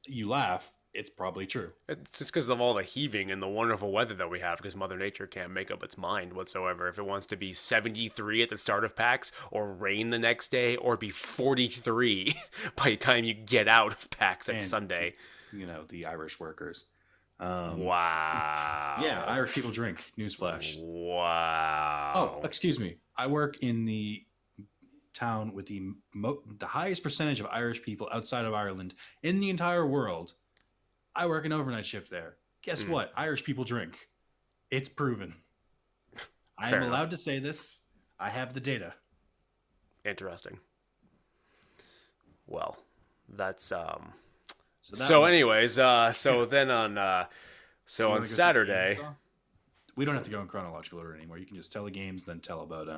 You laugh. It's probably true. It's just because of all the heaving and the wonderful weather that we have, because Mother Nature can't make up its mind whatsoever if it wants to be 73 at the start of PAX, or rain the next day, or be 43 by the time you get out of PAX at Sunday. You know, the Irish workers. Wow. Yeah, Irish people drink. Newsflash. Wow. Oh, excuse me. I work in the town with the highest percentage of Irish people outside of Ireland in the entire world. I work an overnight shift there. Guess what? Irish people drink. It's proven. I am allowed to say this. I have the data. Interesting. Well, that's So then on Saturday, we don't have to go in chronological order anymore. You can just tell the games, then tell about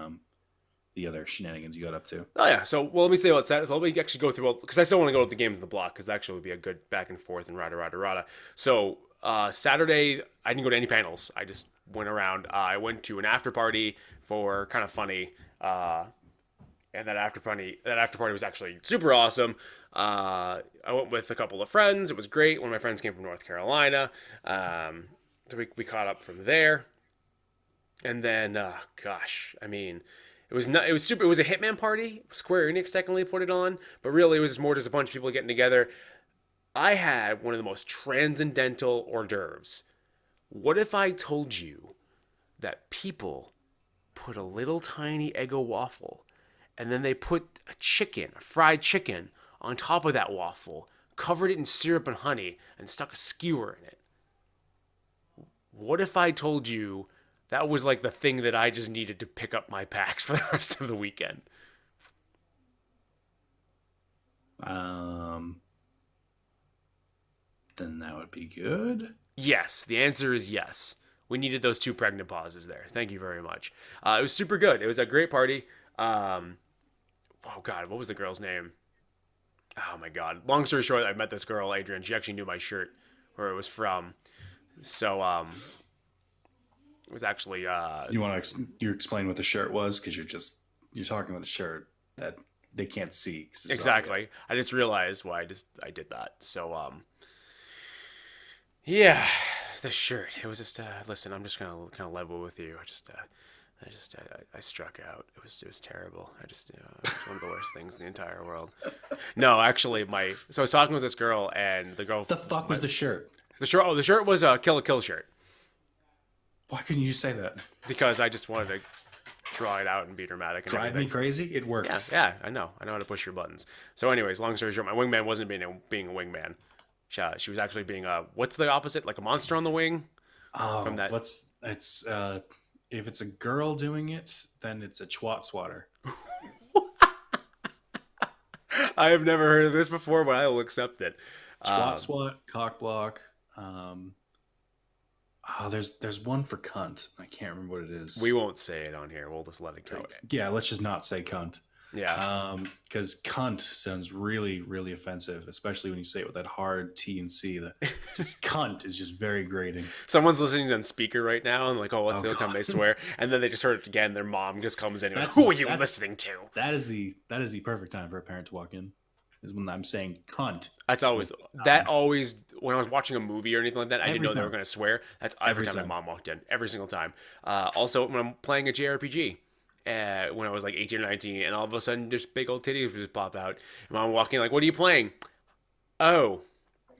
the other shenanigans you got up to. Oh yeah, so let me say about Saturday. So let me actually go through because I still want to go with the games in the block because actually would be a good back and forth and rada. So Saturday, I didn't go to any panels. I just went around. I went to an after party for kind of funny, and that after party was actually super awesome. I went with a couple of friends. It was great. One of my friends came from North Carolina, so we caught up from there, and then I mean. It was not. It was super. It was a Hitman party. Square Enix technically put it on, but really it was more just a bunch of people getting together. I had one of the most transcendental hors d'oeuvres. What if I told you that people put a little tiny Eggo waffle, and then they put a fried chicken, on top of that waffle, covered it in syrup and honey, and stuck a skewer in it? What if I told you that was like the thing that I just needed to pick up my PAX for the rest of the weekend? Then that would be good. Yes, the answer is yes. We needed those 2 pregnant pauses there. Thank you very much. It was super good. It was a great party. Oh God, what was the girl's name? Oh my God. Long story short, I met this girl, Adrian. She actually knew my shirt, where it was from. So, it was actually you want to you explain what the shirt was, because you're talking about a shirt that they can't see exactly. I just realized why I did that. So yeah, the shirt. It was just listen. I'm just gonna kind of level with you. I struck out. It was terrible. It was one of the worst things in the entire world. No, actually, so I was talking with this girl, and the girl. The fuck was the shirt? The shirt was a Kill la Kill shirt. Why couldn't you say that? Because I just wanted to draw it out and be dramatic. And Drive me crazy? It works. Yeah, I know how to push your buttons. So anyways, long story short, my wingman wasn't being a wingman. She was actually being what's the opposite? Like a monster on the wing? Oh, from that. If it's a girl doing it, then it's a twat swatter. I have never heard of this before, but I will accept it. Twat Um, swat, cock block. Um, there's one for cunt. I can't remember what it we is. won't say it on here. We'll just let it go. Yeah, let's just not say cunt. Yeah. Because cunt sounds really, really offensive, especially when you say it with that hard T and C. The just cunt is just very grating. Someone's listening on speaker right now and like, oh, what's Oh the other time god, they swear? And then they just heard it again. Their mom just comes in and goes, that's who are you that's listening to? that is the perfect time for a parent to walk in. Is when I'm saying cunt. That's always, that always, when I was watching a movie or anything like that, I didn't Every know they were time. going to swear. That's every Every time my time. mom walked in. Every single time. Also, when I'm playing a JRPG, when I was like 18 or 19, and all of a sudden, just big old titties would just pop out. And mom walking like, what are you playing? Oh,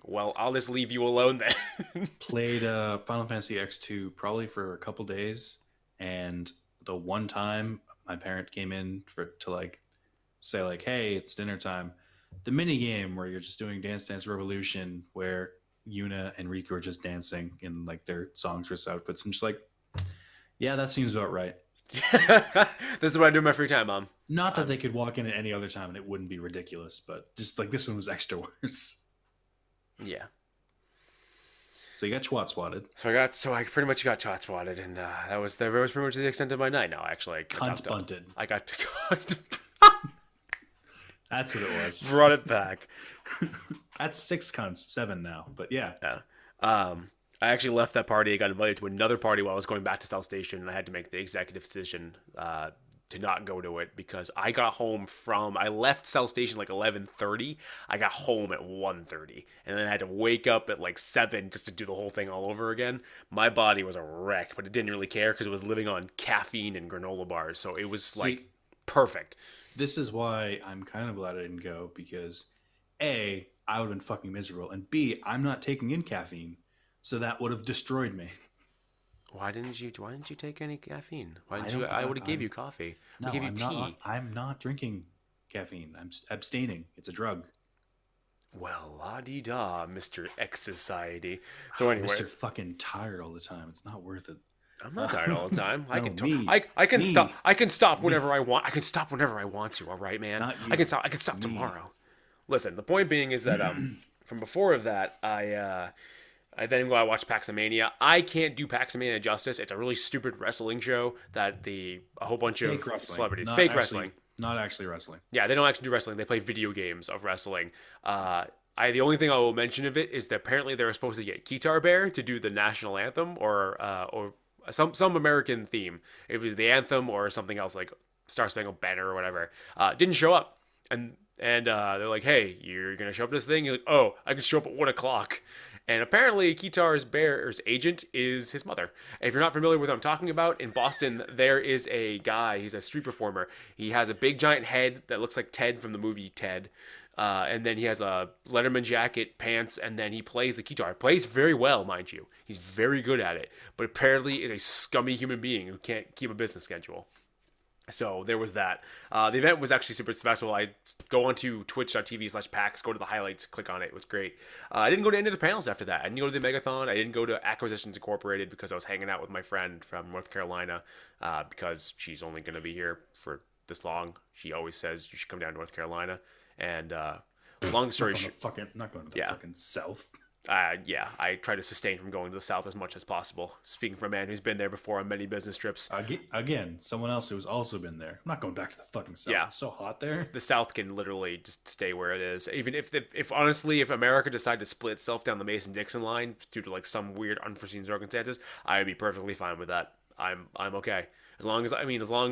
well, I'll just leave you alone then. Played Final Fantasy X2 probably for a couple days, and the one time my parent came in to like say like, "Hey, it's dinner time." The mini game where you're just doing Dance Dance Revolution, where Yuna and Riku are just dancing in like their songstress outfits. I'm just like, yeah, that seems about right. This is what I do in my free time, mom. Not that they could walk in at any other time and it wouldn't be ridiculous, but just like this one was extra worse. Yeah. So you got twat swatted, So I pretty much got tot swatted, and that was pretty much the extent of my night. No, actually, cunt bunted. I got to cunt. That's what it was. Brought it back. That's 6 cunts, 7 now. But yeah, Yeah. I actually left that party. I got invited to another party while I was going back to South Station, and I had to make the executive decision to not go to it because I got home I left South Station like 11:30. I got home at 1:30, and then I had to wake up at like 7 just to do the whole thing all over again. My body was a wreck, but it didn't really care because it was living on caffeine and granola bars, so it was like perfect. this is why I'm kind of glad I didn't go because A, I would have been fucking miserable, and B, I'm not taking in caffeine, so that would have destroyed me. Why didn't you take any caffeine? Why I didn't don't. you? I would have gave you coffee. No, We give you I'm tea. not. I'm not drinking caffeine. I'm abstaining. It's a drug. Well, la di da, Mr. X Society. So, I'm Mr. anyways, fucking tired all the time. It's not worth it. I'm not tired all the time. I No, can me. I can Me. stop. I can stop whenever I want. I can stop whenever I want to. All right, man. Not I you. can stop. I can stop Me. tomorrow. Listen, the point being is that from before of that, I then go out and watch PAX-A-Mania. I can't do PAX-A-Mania justice. It's a really stupid wrestling show that a whole bunch of Fake wrestling. celebrities, Not fake actually- wrestling. Not actually wrestling. Yeah, they don't actually do wrestling. They play video games of wrestling. The only thing I will mention of it is that apparently they were supposed to get Guitar Bear to do the national anthem or some American theme. It was the anthem or something else like Star Spangled Banner or whatever. Didn't show up, and they're like, "Hey, you're gonna show up to this thing?" He's like, "Oh, I can show up at 1 o'clock." And apparently, Guitar Bear's agent is his mother. If you're not familiar with what I'm talking about, in Boston, there is a guy. He's a street performer. He has a big giant head that looks like Ted from the movie Ted. And then he has a Letterman jacket, pants, and then he plays the guitar. Plays very well, mind you. He's very good at it. But apparently is a scummy human being who can't keep a business schedule. So there was that. The event was actually super successful. I go onto twitch.tv/PAX, go to the highlights, click on it. It was great. I didn't go to any of the panels after that. I didn't go to the Megathon. I didn't go to Acquisitions Incorporated because I was hanging out with my friend from North Carolina because she's only going to be here for this long. She always says you should come down to North Carolina. And long story short, Not going to the fucking south. I try to sustain from going to the south as much as possible. Speaking from a man who's been there before on many business trips. Again, someone else who's also been there. I'm not going back to the fucking south. Yeah. It's so hot there. The south can literally just stay where it is. Even if honestly, if America decided to split itself down the Mason-Dixon line due to like some weird unforeseen circumstances, I would be perfectly fine with that. I'm okay. As long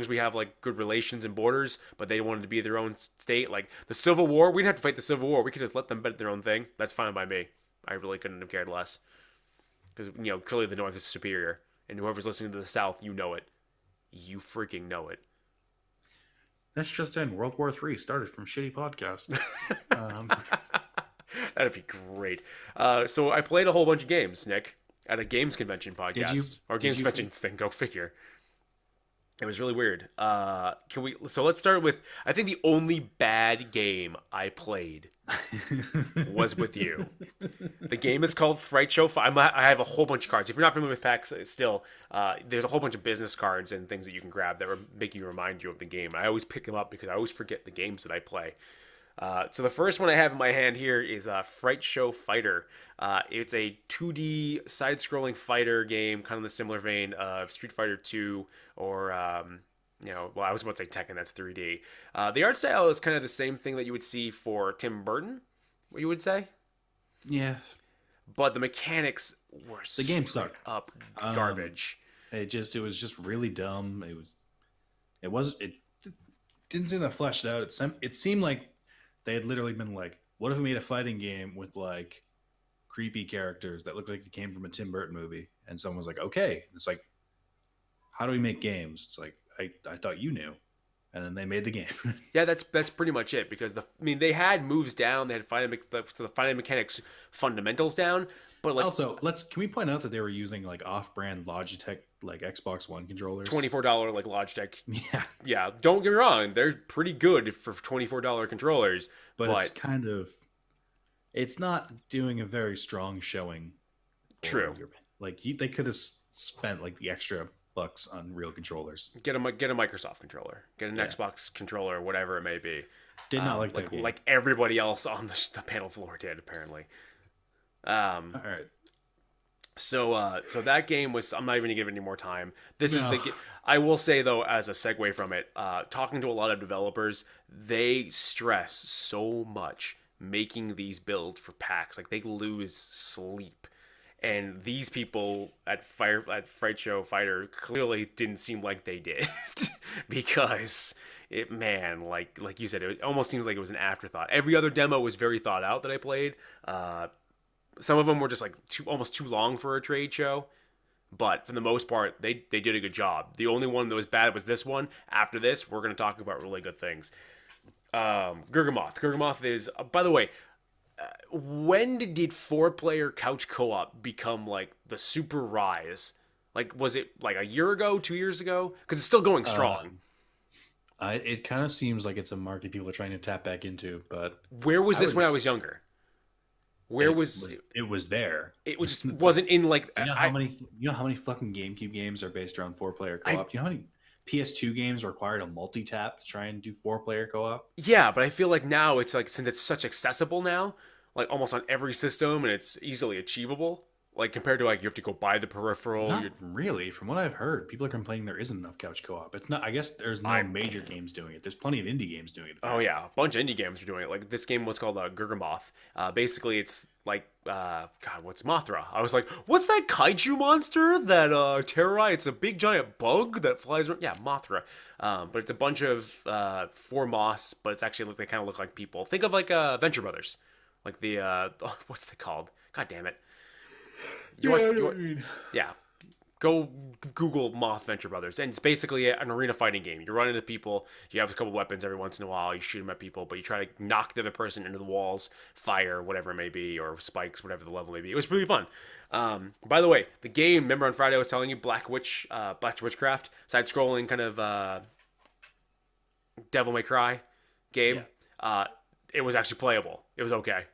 as we have like good relations and borders, but they wanted to be their own state, like the Civil War, we'd have to fight the Civil War. We could just let them bet their own thing. That's fine by me. I really couldn't have cared less. Because, clearly the North is superior. And whoever's listening to the South, you know it. You freaking know it. That's just in. World War III started from shitty podcast. That'd be great. So I played a whole bunch of games, Nick, at a games convention podcast. Or games convention thing, go figure. It was really weird. Can we? So let's start with. I think the only bad game I played was with you. The game is called Fright Show. I have a whole bunch of cards. If you're not familiar with PAX, still, there's a whole bunch of business cards and things that you can grab that make you remind you of the game. I always pick them up because I always forget the games that I play. So the first one I have in my hand here is Fright Show Fighter. It's a 2D side-scrolling fighter game, kind of the similar vein of Street Fighter 2 or well, I was about to say Tekken. That's 3D. The art style is kind of the same thing that you would see for Tim Burton. What you would say? Yeah, But the mechanics were the game straight sucked. up Um, garbage. it was just really dumb. It didn't seem that fleshed out. It seemed like they had literally been like, what if we made a fighting game with like creepy characters that looked like they came from a Tim Burton movie? And someone was like, okay. It's like, how do we make games? It's like, I thought you knew. And then they made the game. Yeah, that's pretty much it because they had moves down, they had the fighting mechanics fundamentals down, but like Also, can we point out that they were using like off-brand Logitech like Xbox One controllers? $24 like Logitech. Yeah, Yeah, don't get me wrong, they're pretty good for $24 controllers, but but it's not doing a very strong showing. true. They could have spent like the extra bucks on real controllers. Get a Microsoft controller, get an Yeah, Xbox controller, whatever it may be. did not like that game. Like everybody else on the panel floor did apparently. Um, All right, so that game was. I'm not even gonna give it any more time. This is no, the. I will say though, as a segue from it, talking to a lot of developers, they stress so much making these builds for packs. Like they lose sleep, and these people at Fright Show Fighter clearly didn't seem like they did because like you said, it almost seems like it was an afterthought. Every other demo was very thought out that I played. Some of them were just like almost too long for a trade show, but for the most part, they did a good job. The only one that was bad was this one. After this, we're going to talk about really good things. Gurgamoth. Gurgamoth is, by the way, when did 4-player couch co-op become like the super rise? Like, was it like a year ago, 2 years ago? Because it's still going strong. it kind of seems like it's a market people are trying to tap back into, but Where was I this would when I was younger? Where was it was there. it? Was just It's like, wasn't in like you know how many fucking GameCube games are based around 4-player co-op? You know how many PS2 games required a multi-tap to try and do 4-player co-op? Yeah, but I feel like now it's like since it's such accessible now, like almost on every system and it's easily achievable. Like compared to like you have to go buy the peripheral. Not really. From what I've heard, people are complaining there isn't enough couch co-op. It's not. I guess there's no major games doing it. There's plenty of indie games doing it. Oh yeah, a bunch of indie games are doing it. Like this game was called Gurgamoth. Basically, it's like God, what's Mothra? I was like, what's that kaiju monster that terrorizes? It's a big giant bug that flies around. Yeah, Mothra. But it's a bunch of four moths, but it's actually they kind of look like people. Think of like Venture Brothers, like the what's it called? God damn it. Yeah. Go Google Moth Venture Brothers, and it's basically an arena fighting game. You run into people, you have a couple weapons every once in a while, you shoot them at people, but you try to knock the other person into the walls, fire, whatever it may be, or spikes, whatever the level may be. It was really fun. By the way, the game, remember on Friday I was telling you, Black Witchcraft, side-scrolling kind of Devil May Cry game. Yeah. It was actually playable. It was okay.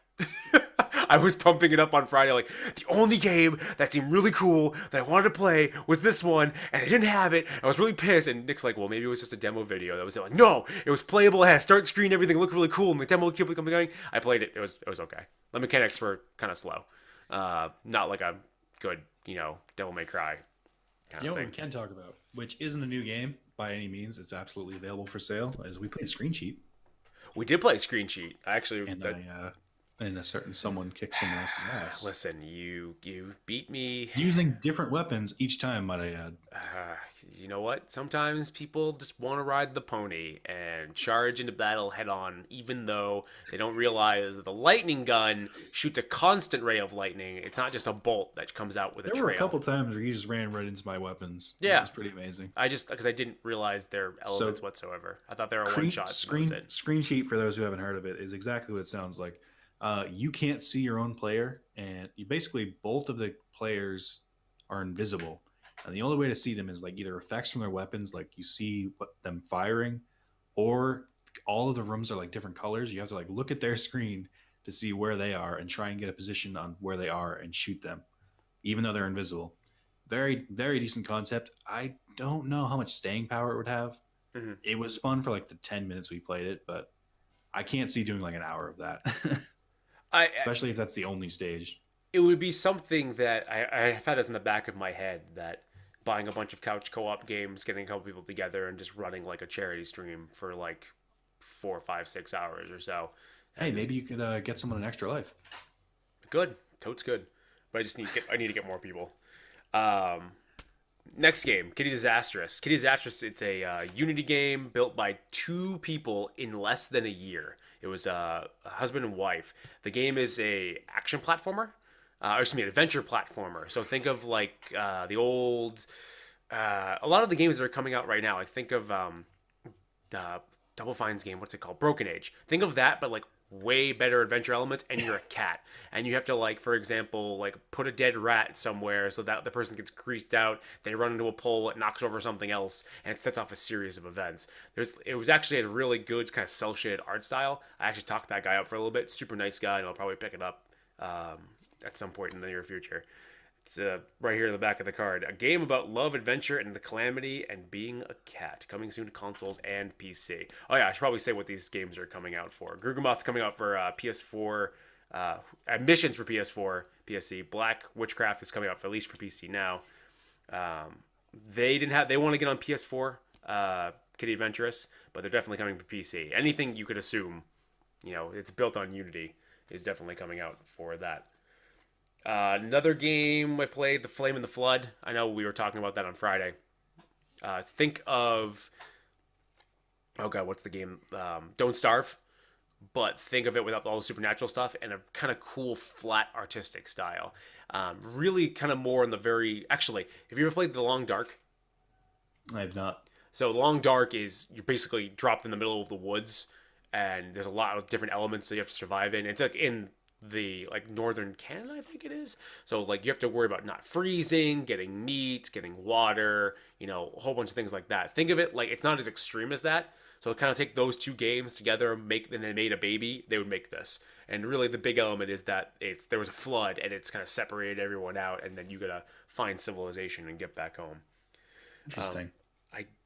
I was pumping it up on Friday, like, the only game that seemed really cool that I wanted to play was this one, and I didn't have it. I was really pissed, and Nick's like, well, maybe it was just a demo video. That was it. Like, no, it was playable. It had a start screen, everything looked really cool, and the demo kept going. I played it. It was okay. The mechanics were kind of slow. Not like a good, Devil May Cry kind You know of what thing. we can talk about, which isn't a new game by any means. It's absolutely available for sale. As we played Screen Sheet, We did play Screen Sheet. Actually, and a certain someone kicked someone else's ass. listen, you beat me. Using different weapons each time, might I add. You know what? Sometimes people just want to ride the pony and charge into battle head on, even though they don't realize that the lightning gun shoots a constant ray of lightning. It's not just a bolt that comes out with a There trail. were a couple times where you just ran right into my weapons. Yeah. It was pretty amazing. Because I didn't realize their elements whatsoever. I thought they were one shots. Screen Sheet, for those who haven't heard of it, is exactly what it sounds like. You can't see your own player, and you basically both of the players are invisible, And the only way to see them is like either effects from their weapons, like you see them firing, or all of the rooms are like different colors. You have to like look at their screen to see where they are and try and get a position on where they are and shoot them, even though they're invisible. Very, very decent concept. I don't know how much staying power it would have. Mm-hmm. It was fun for like the 10 minutes we played it, but I can't see doing like an hour of that, I especially if that's the only stage. It would be something that I've had this in the back of my head, that buying a bunch of couch co-op games, getting a couple people together, and just running like a charity stream for like 4, 5, 6 hours or so. Hey, And maybe you could get someone an extra life. good, totes good, but I need to get more people. Um, Next game, Kitty Disastrous. Kitty Disastrous, it's a Unity game built by two people in less than a year. It was a husband and wife. The game is a action platformer, or excuse me, adventure platformer. So think of like the old, a lot of the games that are coming out right now. Like think of Double Fine's game. What's it called? Broken Age. Think of that, but like way better adventure elements, and you're a cat, and you have to, like, for example, like put a dead rat somewhere so that the person gets creased out. They run into a pole, it knocks over something else, and it sets off a series of events. It was actually a really good kind of cel shaded art style. I actually talked that guy out for a little bit. Super nice guy, and I'll probably pick it up at some point in the near future. It's right here in the back of the card. A game about love, adventure, and the calamity and being a cat. Coming soon to consoles and PC. Oh yeah, I should probably say what these games are coming out for. Grugamoth's coming out for PS4. Admissions for PS4, PSC. Black Witchcraft is coming out for at least for PC now. They want to get on PS4, Kitty Adventurous, but they're definitely coming for PC. Anything you could assume, it's built on Unity, is definitely coming out for that. Another game I played, The Flame and the Flood. I know we were talking about that on Friday. Think of, oh god, what's the game? Don't Starve, but think of it without all the supernatural stuff and a kind of cool, flat, artistic style. Really kind of more in the very, actually, have you ever played The Long Dark? I have not. So Long Dark is, you're basically dropped in the middle of the woods, and there's a lot of different elements that you have to survive in. It's like in the northern Canada, I think it is. So like you have to worry about not freezing, getting meat, getting water, a whole bunch of things like that. Think of it like it's not as extreme as that. So kind of take those two games together, and they made a baby, they would make this. And really the big element is that there was a flood and it's kind of separated everyone out, and then you gotta find civilization and get back home. Interesting.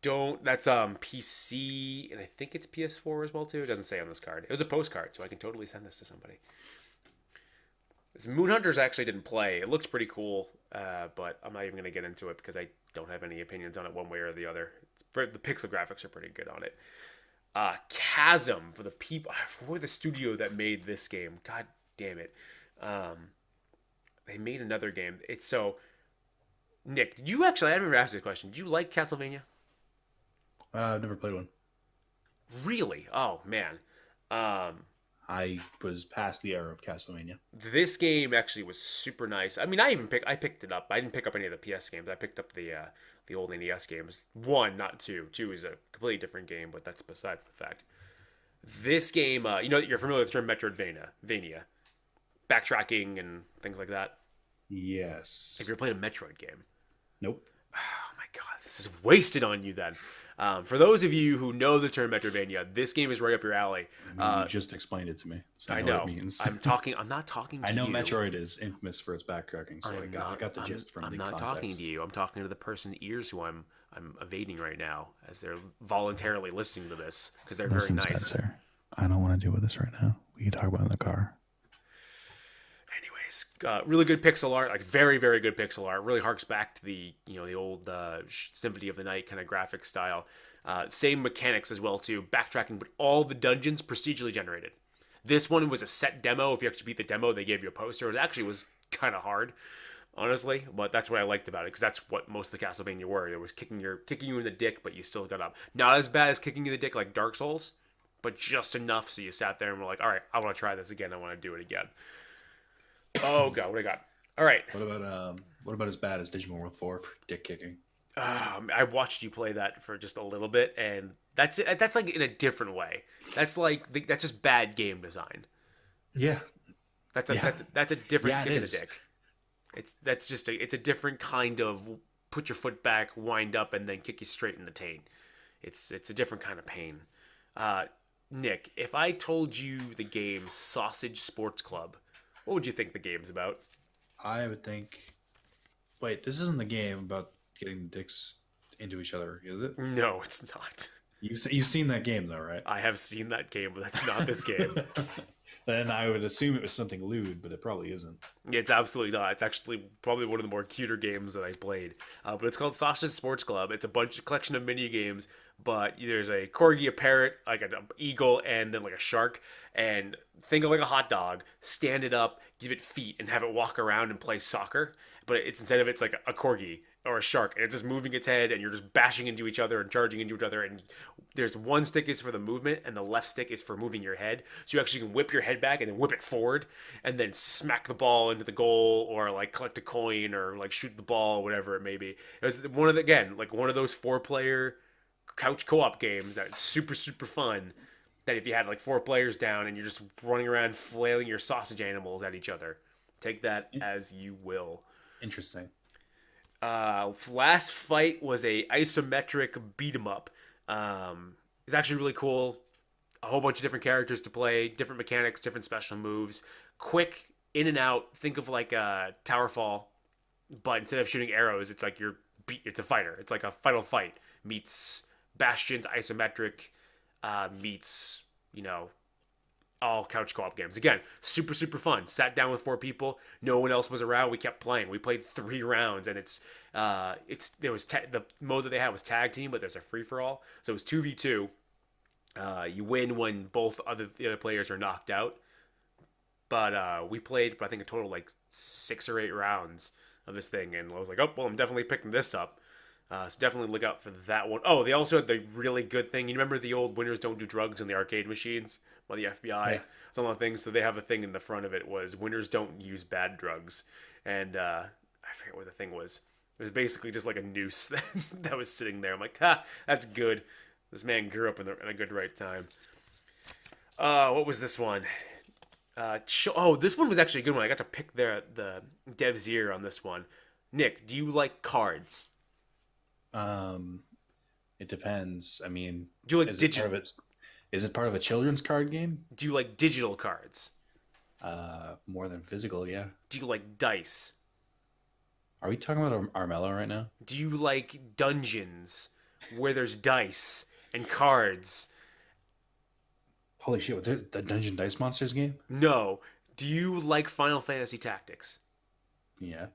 That's PC, and I think it's PS4 as well too. It doesn't say on this card. It was a postcard, so I can totally send this to somebody. This Moonhunters actually didn't play. It looked pretty cool, but I'm not even going to get into it because I don't have any opinions on it one way or the other. The pixel graphics are pretty good on it. Chasm, for the people, for the studio that made this game. God damn it. They made another game. Nick, did you actually, I haven't asked you a question. Did you like Castlevania? I've never played one. Really? Oh, man. I was past the era of Castlevania. This game actually was super nice. I mean, I picked it up. I didn't pick up any of the PS games. I picked up the old NES games. 1, not 2. 2 is a completely different game, but that's besides the fact. This game, you're familiar with the term Metroidvania, backtracking and things like that. Yes. Have you ever played a Metroid game? Nope. Oh my god, this is wasted on you then. For those of you who know the term Metroidvania, this game is right up your alley. You just explained it to me, so I know what it means. I'm not talking to you. I know Metroid is infamous for its backtracking, so I got the gist from the context. I'm not talking to you. I'm talking to the person's ears who I'm evading right now as they're voluntarily listening to this because they're very nice. Spencer, I don't want to deal with this right now. We can talk about it in the car. Really good pixel art, like very, very good pixel art. Really harks back to the old Symphony of the Night kind of graphic style. Same mechanics as well too. Backtracking, but all the dungeons procedurally generated. This one was a set demo. If you actually beat the demo, they gave you a poster. It actually was kind of hard, honestly, but that's what I liked about it because that's what most of the Castlevania were. It was kicking you in the dick, but you still got up. Not as bad as kicking you in the dick like Dark Souls, but just enough so you sat there and were like, all right, I want to try this again. I want to do it again. Oh god, what do I got? All right. What about as bad as Digimon World 4 for dick kicking? I watched you play that for just a little bit, and that's it. That's like in a different way. That's just bad game design. Yeah. That's a different kick in the dick. It's a different kind of put your foot back, wind up, and then kick you straight in the taint. It's a different kind of pain. Nick, if I told you the game Sausage Sports Club, what would you think the game's about? I would think. Wait, this isn't the game about getting dicks into each other, is it? No, it's not. You've seen that game though, right? I have seen that game, but that's not this game. Then I would assume it was something lewd, but it probably isn't. It's absolutely not. It's actually probably one of the more cuter games that I played. But it's called Sausage Sports Club. It's a collection of mini games, but there's a corgi, a parrot, like an eagle, and then like a shark. And think of like a hot dog, stand it up, give it feet, and have it walk around and play soccer. But it's instead of it's like a corgi or a shark, and it's just moving its head, and you're just bashing into each other and charging into each other. And there's one stick is for the movement, and the left stick is for moving your head. So you actually can whip your head back and then whip it forward, and then smack the ball into the goal, or like collect a coin, or like shoot the ball, whatever it may be. It was one of one of those 4-player couch co-op games that's super super fun. That if you had like 4 players down and you're just running around flailing your sausage animals at each other, take that as you will. Interesting. Last fight was a isometric beat 'em up. It's actually really cool. A whole bunch of different characters to play, different mechanics, different special moves. Quick in and out. Think of like a Towerfall, but instead of shooting arrows, it's like it's a fighter. It's like a Final Fight meets Bastion's isometric meets all couch co-op games. Again, super super fun. Sat down with 4 people. No one else was around. We kept playing. We played 3 rounds, and the mode that they had was tag team, but there's a free for all. So it was 2v2. You win when the other players are knocked out. But we played, I think, a total like 6 or 8 rounds of this thing, and I was like, oh well, I'm definitely picking this up. So definitely look out for that one. Oh, they also had the really good thing. You remember the old "Winners Don't Do Drugs" in the arcade machines by the FBI? Yeah. Some of the things. So they have a thing in the front of it was "Winners Don't Use Bad Drugs," and I forget what the thing was. It was basically just like a noose that was sitting there. I'm like, that's good. This man grew up in a good right time. What was this one? This one was actually a good one. I got to pick the dev's ear on this one. Nick, do you like cards? It depends. I mean, do you like digital? Is it part of a children's card game? Do you like digital cards? More than physical, yeah. Do you like dice? Are we talking about Armello right now? Do you like dungeons where there's dice and cards? Holy shit! There's the Dungeon Dice Monsters game? No. Do you like Final Fantasy Tactics? Yeah.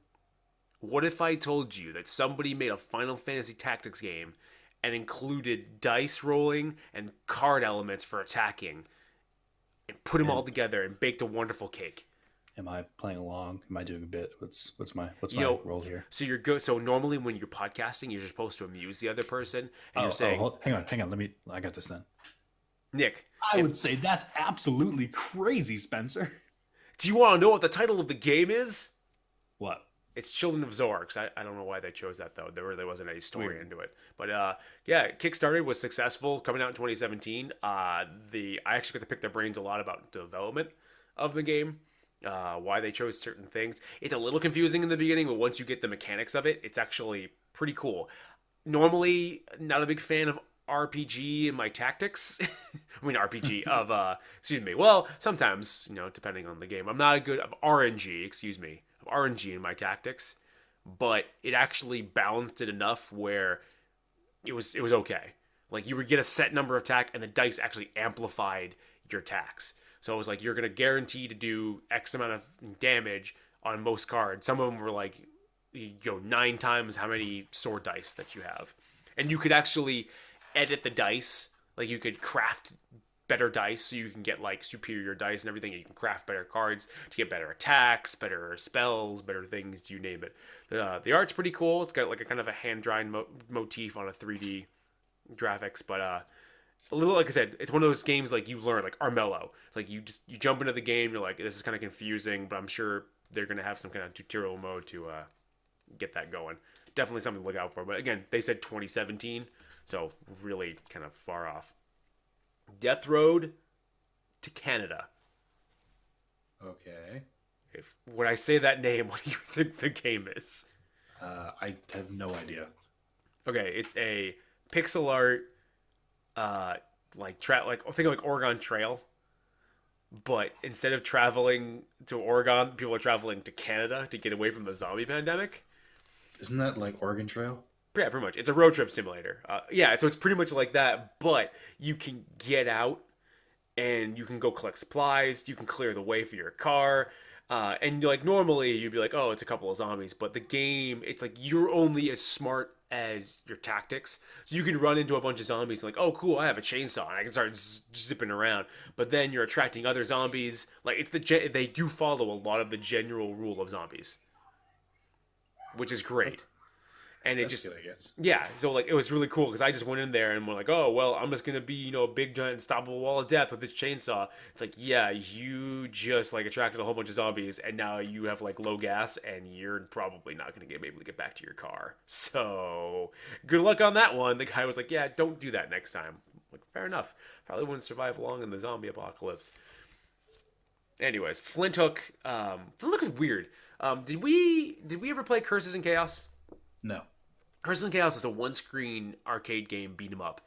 What if I told you that somebody made a Final Fantasy Tactics game and included dice rolling and card elements for attacking and put them all together and baked a wonderful cake? Am I playing along? Am I doing a bit? What's my role here? So so normally when you're podcasting, you're supposed to amuse the other person, and you're saying, hang on. I got this then. Nick, I would say that's absolutely crazy, Spencer. Do you want to know what the title of the game is? What? It's Children of Zorks. I don't know why they chose that, though. There really wasn't any story into it. But, yeah, Kickstarter was successful, coming out in 2017. I actually got to pick their brains a lot about the development of the game, why they chose certain things. It's a little confusing in the beginning, but once you get the mechanics of it, it's actually pretty cool. Normally, not a big fan of RPG in my tactics. I mean, RPG of, excuse me. Well, sometimes, depending on the game. I'm not a good, of RNG, excuse me. RNG in my tactics, but it actually balanced it enough where it was okay. Like you would get a set number of attack, and the dice actually amplified your attacks. So it was like you're gonna guarantee to do X amount of damage on most cards. Some of them were like 9 times how many sword dice that you have, and you could actually edit the dice. Like you could craft better dice so you can get like superior dice and everything. You can craft better cards to get better attacks, better spells, better things, you name it. The art's pretty cool. It's got like a kind of a hand-drawn motif on a 3D graphics, but a little, like I said, it's one of those games like you learn, like Armello. It's like you jump into the game, you're like, this is kind of confusing, but I'm sure they're going to have some kind of tutorial mode to get that going. Definitely something to look out for. But again, they said 2017, so really kind of far off. Death Road to Canada. Okay. When I say that name, what do you think the game is? I have no idea. Okay, it's a pixel art, like think of like Oregon Trail, but instead of traveling to Oregon, people are traveling to Canada to get away from the zombie pandemic. Isn't that like Oregon Trail? Yeah, pretty much. It's a road trip simulator. Yeah, so it's pretty much like that, but you can get out and you can go collect supplies. You can clear the way for your car. And like normally you'd be like, oh, it's a couple of zombies, but the game, it's like you're only as smart as your tactics. So you can run into a bunch of zombies and like, oh, cool, I have a chainsaw and I can start zipping around. But then you're attracting other zombies. Like they do follow a lot of the general rule of zombies, which is great. And it That's just, good, I guess. yeah, so like it was really cool because I just went in there and we're like, oh well, I'm just gonna be a big giant unstoppable wall of death with this chainsaw. It's like, yeah, you just like attracted a whole bunch of zombies and now you have like low gas and you're probably not gonna be able to get back to your car. So good luck on that one. The guy was like, yeah, don't do that next time. I'm like, fair enough. Probably wouldn't survive long in the zombie apocalypse. Anyways, Flint Hook. Flint Hook is weird. Did we ever play Curses and Chaos? No. Curses and Chaos is a one-screen arcade game beat 'em up.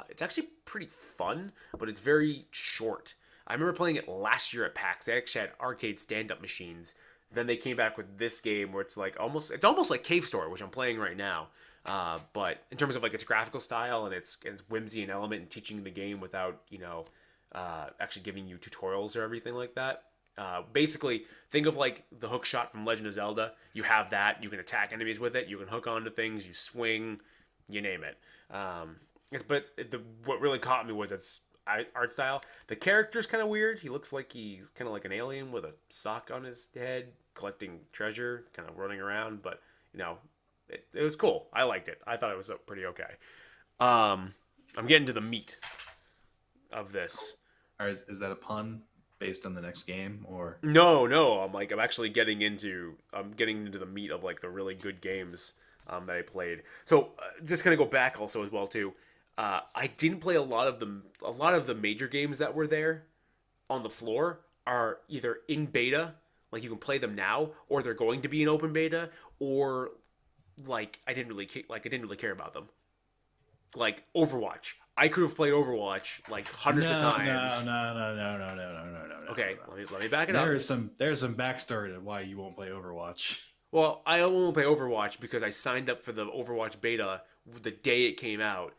It's actually pretty fun, but it's very short. I remember playing it last year at PAX. They actually had arcade stand-up machines. Then they came back with this game where it's almost like Cave Story, which I'm playing right now. But in terms of like its graphical style and its whimsy and element and teaching the game without actually giving you tutorials or everything like that. Basically, think of like the hook shot from Legend of Zelda. You have that. You can attack enemies with it. You can hook onto things. You swing. You name it. What really caught me was its art style. The character's kind of weird. He looks like he's kind of like an alien with a sock on his head, collecting treasure, kind of running around. But it was cool. I liked it. I thought it was pretty okay. I'm getting to the meat of this. All right, is that a pun based on the next game, or No. I'm actually getting into the meat of like the really good games that I played. So just gonna go back also as well too. I didn't play a lot of the major games that were there on the floor are either in beta, like you can play them now, or they're going to be in open beta, or like I didn't really care about them. Like Overwatch. I could have played Overwatch like hundreds of times. No. Okay, let me back it up. There's some backstory to why you won't play Overwatch. Well, I won't play Overwatch because I signed up for the Overwatch beta the day it came out,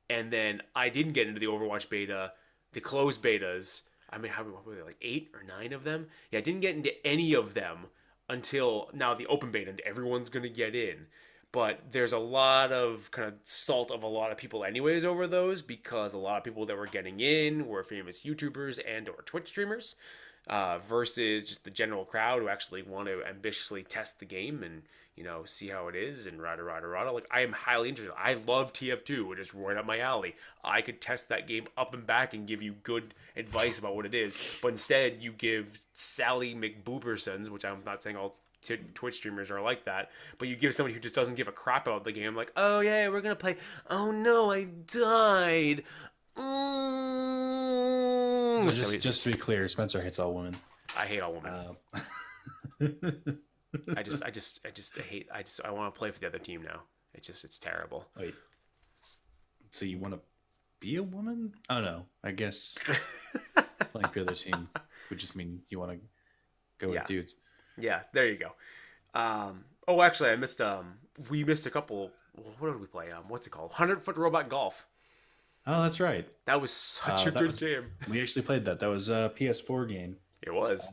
and then I didn't get into the Overwatch beta, the closed betas. I mean, how were there, like 8 or 9 of them? Yeah, I didn't get into any of them until now the open beta, and everyone's gonna get in. But there's a lot of kind of salt of a lot of people anyways over those because a lot of people that were getting in were famous YouTubers and or Twitch streamers versus just the general crowd who actually want to ambitiously test the game and see how it is and rada. Like I am highly interested. I love TF2. It is right up my alley. I could test that game up and back and give you good advice about what it is. But instead you give Sally McBoobersons, which I'm not saying all Twitch streamers are like that, but you give somebody who just doesn't give a crap about the game, like, oh yeah, we're gonna play. Oh no, I died. Just to be clear, Spencer hates all women. I hate all women. I want to play for the other team now. It's terrible. Wait, so you want to be a woman? I don't know. I guess playing for the other team would just mean you want to go with dudes. Yeah, there you go. Actually, I missed. We missed a couple. What did we play? What's it called? 100-foot robot golf. Oh, that's right. That was such a good game. We actually played that. That was a PS4 game. It was.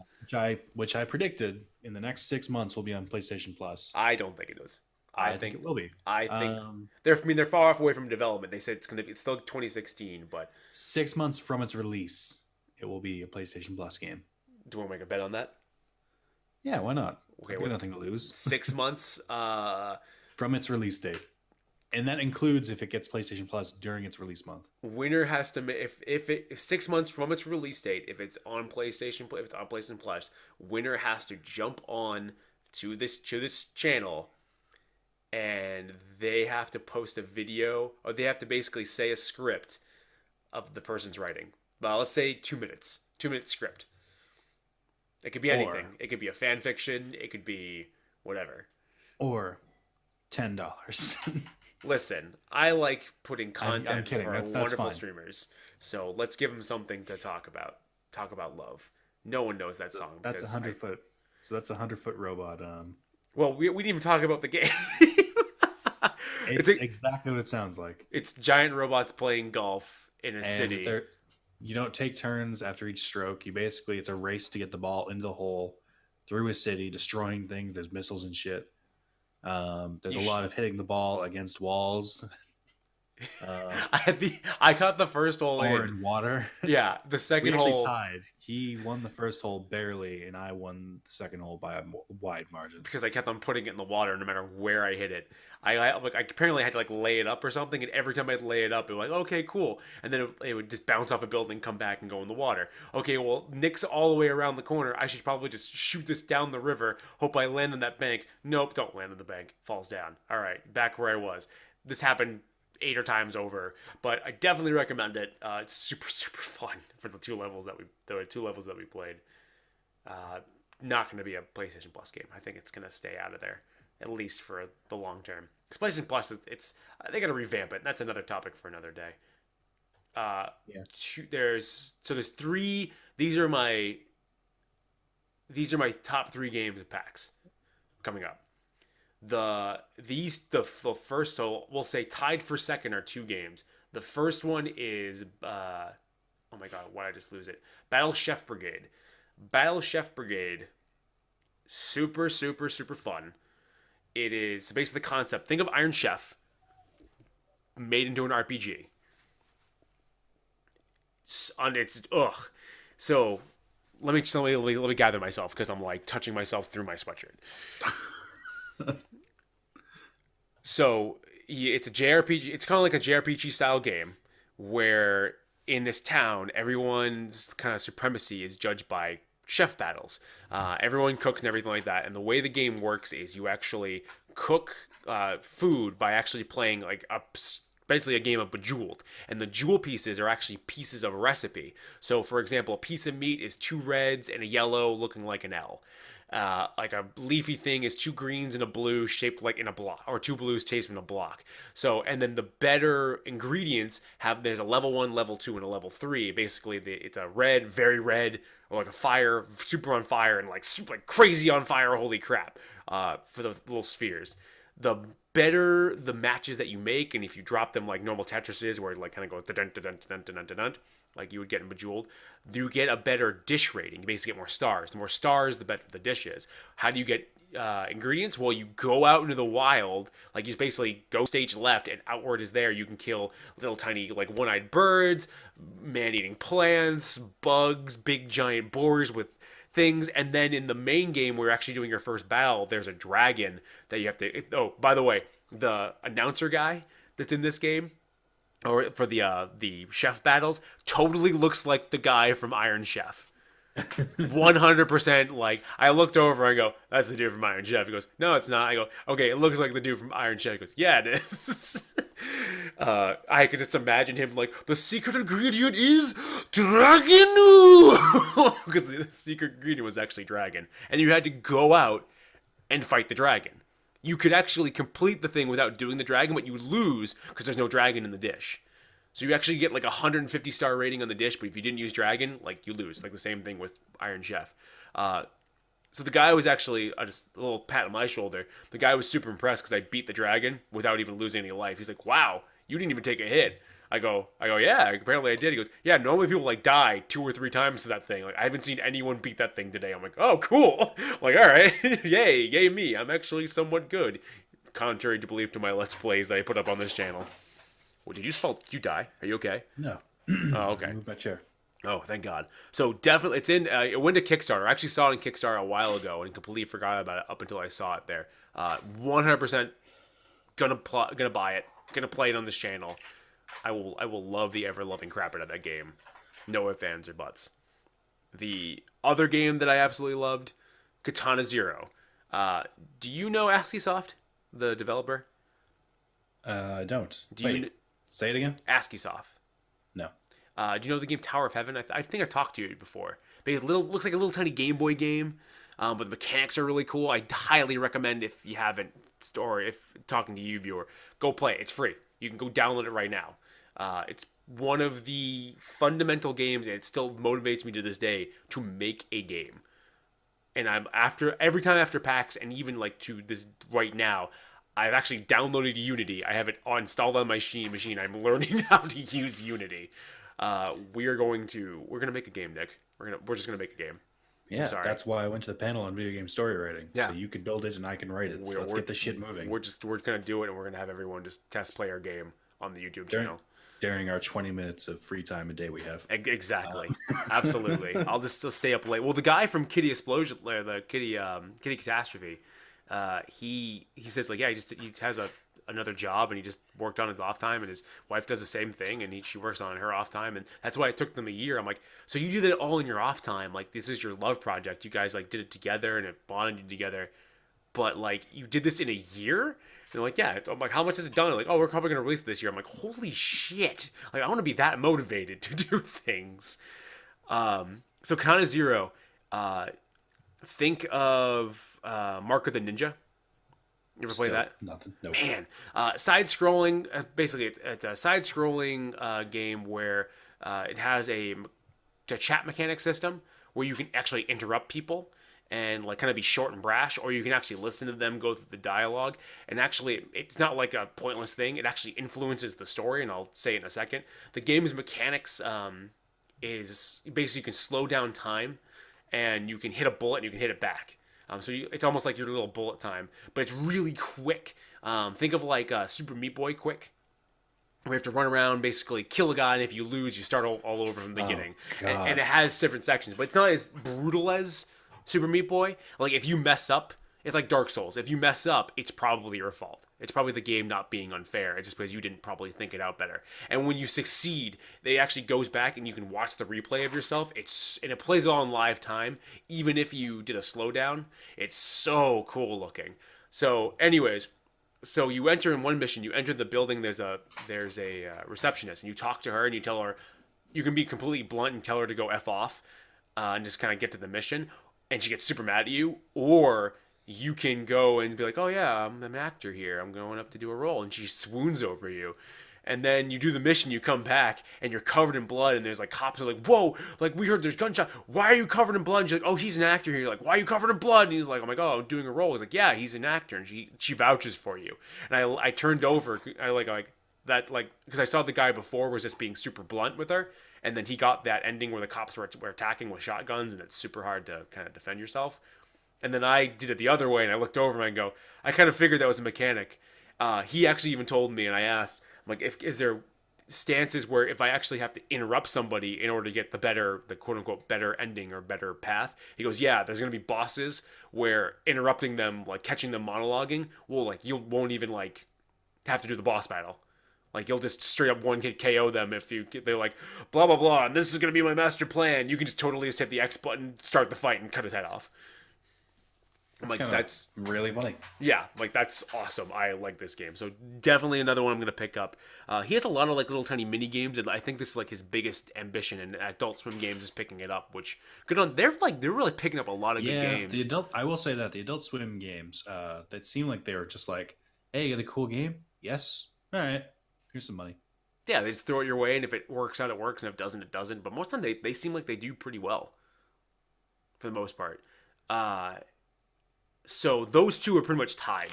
Which I predicted in the next 6 months will be on PlayStation Plus. I don't think it is. I think it will be. I think they're far off away from development. They said it's still 2016, but 6 months from its release, it will be a PlayStation Plus game. Do you want to make a bet on that? Yeah, why not? Okay, we got nothing to lose. 6 months from its release date, and that includes if it gets PlayStation Plus during its release month. Winner has to if 6 months from its release date, if it's on PlayStation Plus, winner has to jump on to this channel, and they have to post a video, or they have to basically say a script of the person's writing. Well, let's say 2 minutes, 2-minute script. It could be anything. It could be a fan fiction. It could be whatever. Or $10. Listen, I like putting I'm content kidding. for That's wonderful fine. streamers. So let's give them something to talk about. Talk about love. No one knows that song. That's a because 100 foot. So that's a 100 foot robot. Well, we didn't even talk about the game. It's exactly what it sounds like. It's giant robots playing golf in a And city. you don't take turns after each stroke. It's a race to get the ball into the hole through a city, destroying things. There's missiles and shit. There's a lot of hitting the ball against walls. I caught the first hole Or in. in water. Yeah, the We second actually hole tied. He won the first hole barely, and I won the second hole by a wide margin. because I kept on putting it in the water no matter where I hit it. I apparently had to like lay it up or something, and every time I'd lay it up, it was like, okay, cool, and then it would just bounce off a building, come back, and go in the water. Okay, well, Nick's all the way around the corner. I should probably just shoot this down the river. Hope I land on that bank. Nope, don't land on the bank. Falls down. All right, back where I was. This happened 8 or times over, but I definitely recommend it. It's super fun for the two levels that we played. Not going to be a PlayStation Plus game. I think it's going to stay out of there at least for the long term. Because PlayStation Plus, it's they got to revamp it. And that's another topic for another day. Yeah. There's 3. These are my top 3 games of PAX coming up. The first, so we'll say tied for second are 2 games. The first one is oh my god, why did I just lose it? Battle Chef Brigade. Battle Chef Brigade, super fun. It is basically the concept. Think of Iron Chef made into an RPG. It's ugh. So let me gather myself because I'm like touching myself through my sweatshirt. So it's a JRPG. It's kind of like a JRPG style game where in this town, everyone's kind of supremacy is judged by chef battles. Everyone cooks and everything like that. And the way the game works is you actually cook food by actually playing like basically a game of Bejeweled. And the jewel pieces are actually pieces of a recipe. So, for example, a piece of meat is 2 reds and a yellow looking like an L. Like a leafy thing is 2 greens and a blue shaped like in a block, or 2 blues shaped in a block. So, and then the better ingredients there's a level 1, level 2, and a level 3. Basically, it's a red, very red, or like a fire, super on fire, and like super, like crazy on fire. Holy crap! For the little spheres, the better the matches that you make, and if you drop them like normal Tetris is, where it like kind of goes dun dun dun dun dun dun dun, like you would get in Bejeweled, you get a better dish rating. You basically get more stars. The more stars, the better the dish is. How do you get ingredients? Well, you go out into the wild. Like you just basically go stage left, and outward is there. You can kill little tiny like one-eyed birds, man-eating plants, bugs, big giant boars with things. And then in the main game, where you're actually doing your first battle, there's a dragon that you have to. Oh, by the way, the announcer guy that's in this game, or for the chef battles, totally looks like the guy from Iron Chef. 100%. Like, I looked over and I go, that's the dude from Iron Chef. He goes, no, it's not. I go, okay, it looks like the dude from Iron Chef. He goes, yeah, it is. I could just imagine him like, the secret ingredient is dragon. Because the secret ingredient was actually dragon. And you had to go out and fight the dragon. You could actually complete the thing without doing the dragon, but you lose because there's no dragon in the dish. So you actually get like a 150-star rating on the dish, but if you didn't use dragon, like you lose. Like the same thing with Iron Chef. So the guy was actually, just a little pat on my shoulder. The guy was super impressed because I beat the dragon without even losing any life. He's like, wow, you didn't even take a hit. I go, yeah, apparently I did. He goes, yeah, normally people like die 2 or 3 times to that thing. Like, I haven't seen anyone beat that thing today. I'm like, oh, cool. I'm like, all right, yay me. I'm actually somewhat good, contrary to belief to my Let's Plays that I put up on this channel. Well, did you die? Are you okay? No. Oh, okay. Move my chair. Oh, thank God. So definitely, it's in. It went to Kickstarter. I actually saw it in Kickstarter a while ago and completely forgot about it up until I saw it there. 100% gonna buy it. Gonna play it on this channel. I will love the ever-loving crap out of that game. No ifs, ands, or buts. The other game that I absolutely loved, Katana Zero. Do you know ASCIIsoft, the developer? I don't. Wait, say it again? ASCIIsoft. No. Do you know the game Tower of Heaven? I think I talked to you before. But it looks like a little tiny Game Boy game, but the mechanics are really cool. I highly recommend, if you haven't or if talking to you, viewer, go play it. It's free. You can go download it right now. It's one of the fundamental games, and it still motivates me to this day to make a game. And I'm every time after PAX, and even like to this right now, I've actually downloaded Unity. I have it installed on my machine. I'm learning how to use Unity. We're gonna make a game, Nick. We're just gonna make a game. Yeah, that's why I went to the panel on video game story writing. Yeah. So you can build it and I can write it. So let's get this shit moving. We're gonna do it, and we're gonna have everyone just test play our game on the YouTube channel during our 20 minutes of free time a day we have. Exactly, absolutely. I'll just still stay up late. Well, the guy from Kitty Explosion, the Kitty Catastrophe, he says like, yeah, he has another job, and he just worked on his off time, and his wife does the same thing, and she works on her off time, and that's why it took them a year. I'm like, so you did it all in your off time? Like, this is your love project. You guys like did it together, and it bonded you together, but like you did this in a year? And they're like, yeah. I'm like, how much is it done? Like, oh, we're probably gonna release it this year. I'm like, holy shit! Like, I want to be that motivated to do things. So Count of Zero. Think of Mark of the Ninja. You ever play that? Nothing. Nope. Man, side-scrolling. Basically, it's a side-scrolling game where it has a chat mechanic system where you can actually interrupt people and like kind of be short and brash, or you can actually listen to them go through the dialogue. And actually, it's not like a pointless thing. It actually influences the story, and I'll say it in a second. The game's mechanics is basically you can slow down time, and you can hit a bullet and you can hit it back. So it's almost like your little bullet time, but it's really quick. Think of like Super Meat Boy quick. We have to run around, basically kill a guy, and if you lose, you start all over from the beginning. And it has different sections, but it's not as brutal as Super Meat Boy. Like, if you mess up, it's like Dark Souls. If you mess up, it's probably your fault. It's probably the game not being unfair. It's just because you didn't probably think it out better. And when you succeed, it actually goes back and you can watch the replay of yourself. And it plays it all in live time, even if you did a slowdown. It's so cool looking. So, anyways, so you enter in one mission. You enter the building. There's a receptionist, and you talk to her and you tell her. You can be completely blunt and tell her to go F off, and just kind of get to the mission. And she gets super mad at you, or you can go and be like, oh yeah, I'm an actor here. I'm going up to do a role. And she swoons over you. And then you do the mission, you come back, and you're covered in blood, and there's like cops are like, whoa, like we heard there's gunshot. Why are you covered in blood? And she's like, oh, he's an actor here. You're like, why are you covered in blood? And he's like, oh my God, I'm doing a role. He's like, yeah, he's an actor. And she vouches for you. And I turned over, because I saw the guy before was just being super blunt with her. And then he got that ending where the cops were attacking with shotguns, and it's super hard to kind of defend yourself. And then I did it the other way, and I looked over and I go, I kind of figured that was a mechanic. He actually even told me, and I asked, I'm like, is there stances where if I actually have to interrupt somebody in order to get the quote unquote better ending or better path? He goes, yeah, there's going to be bosses where interrupting them, like catching them monologuing, you won't even like have to do the boss battle. Like, you'll just straight up one hit KO them if they're like, blah, blah, blah, and this is going to be my master plan. You can just totally just hit the X button, start the fight, and cut his head off. That's really funny. Yeah, like, that's awesome. I like this game. So, definitely another one I'm going to pick up. He has a lot of, like, little tiny mini games, and I think this is, like, his biggest ambition, and Adult Swim Games is picking it up, which, good on, they're really picking up a lot of good games. I will say that the Adult Swim games, that seem like they were just like, hey, you got a cool game? Yes? All right. Here's some money. Yeah, they just throw it your way, and if it works out, it works, and if it doesn't, it doesn't. But most of the time, they seem like they do pretty well, for the most part. So those two are pretty much tied.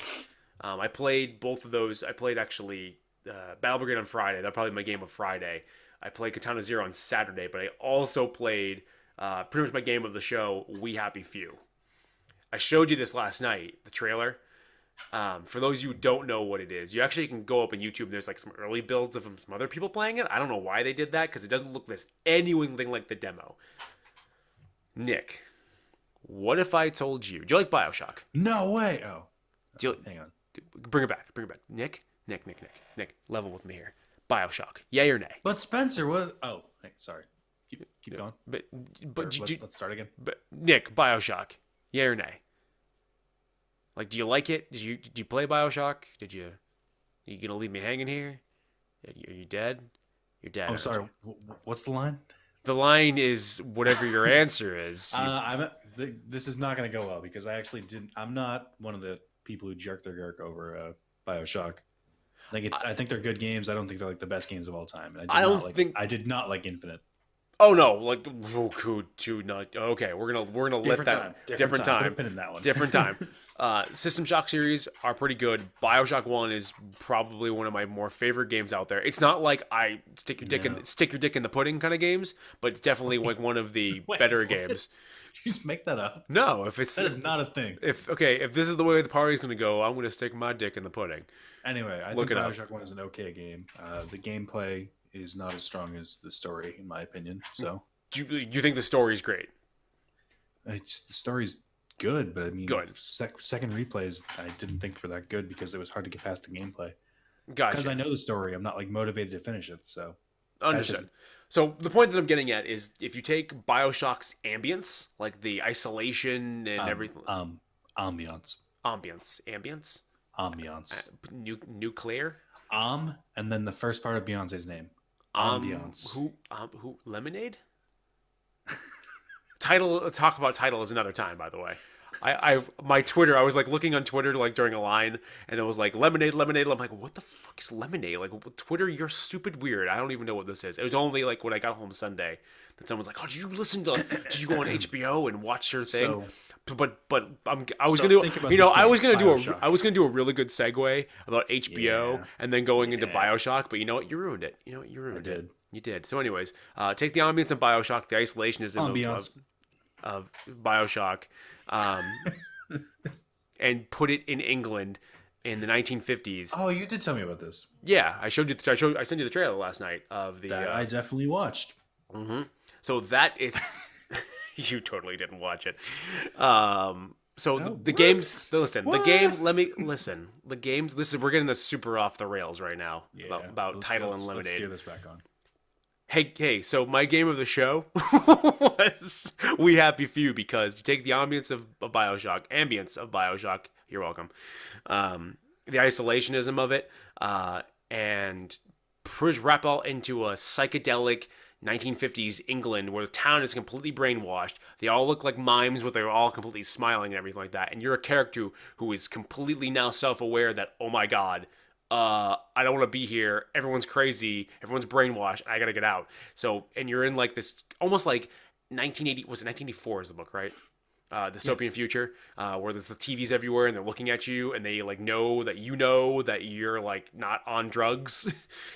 I played both of those. I played, actually, Battle Brigade on Friday. That's probably my game of Friday. I played Katana Zero on Saturday, but I also played pretty much my game of the show, We Happy Few. I showed you this last night, the trailer. For those of you who don't know what it is, you actually can go up on YouTube and there's like some early builds of some other people playing it. I don't know why they did that because it doesn't look anything like the demo. Nick, what if I told you? Do you like BioShock? No way. Oh, hang on. Bring it back. Nick, level with me here. BioShock, yay or nay? But Spencer was. Oh, hey, sorry. Keep going. But let's start again. But Nick, BioShock, yay or nay? Like, do you like it? Did you play BioShock? Are you gonna leave me hanging here? Are you dead? You're dead. I'm sorry. What's the line? The line is whatever your answer is. This is not gonna go well because I actually didn't. I'm not one of the people who jerk their girk over BioShock. I think they're good games. I don't think they're like the best games of all time. And I did not like Infinite. Oh no, like not okay. We're gonna let that different time. Put a pin in that one. Different time. System Shock series are pretty good. BioShock 1 is probably one of my more favorite games out there. It's not like I stick your dick in the pudding kind of games, but it's definitely like one of the better games. You just make that up. No, that is not a thing. If this is the way the party's gonna go, I'm gonna stick my dick in the pudding. Anyway, I think BioShock 1 is an okay game. The gameplay is not as strong as the story, in my opinion. So, you think the story's great? The story's good, but I mean, good. Second replays, I didn't think were that good because it was hard to get past the gameplay. Gotcha. Because I know the story, I'm not like motivated to finish it. So, understood. So the point that I'm getting at is, if you take BioShock's ambience, like the isolation and everything, ambience, nuclear, and then the first part of Beyonce's name, ambience. Who lemonade? Title. Talk about title is another time, by the way. My Twitter, I was like looking on Twitter like during a line, and it was like lemonade. I'm like, what the fuck is lemonade? Like, Twitter, you're stupid weird. I don't even know what this is. It was only like when I got home Sunday that someone was like, oh, did you go on HBO and watch your thing? I was gonna do a really good segue about HBO and then going into BioShock, but you know what? You ruined it. You did. So anyways, take the ambience of BioShock, the isolationism of BioShock, and put it in England in the 1950s. Oh, you did tell me about this. Yeah, I sent you the trailer last night of the. That I definitely watched. Mm-hmm. So that is, you totally didn't watch it. The games. Listen, what? The game. Let me listen. The games. Listen, we're getting this super off the rails right now about title and lemonade. Let's steer this back on. Hey, so my game of the show was We Happy Few, because you take the ambience of BioShock, you're welcome, the isolationism of it, and wrap all into a psychedelic 1950s England where the town is completely brainwashed. They all look like mimes, but they're all completely smiling and everything like that. And you're a character who is completely now self-aware that, oh my god, I don't want to be here. Everyone's crazy. Everyone's brainwashed. I gotta get out. So, and you're in like this almost like 1980. Was it 1984? Is the book, right? Dystopian future, where there's the TVs everywhere and they're looking at you and they like know that you're like not on drugs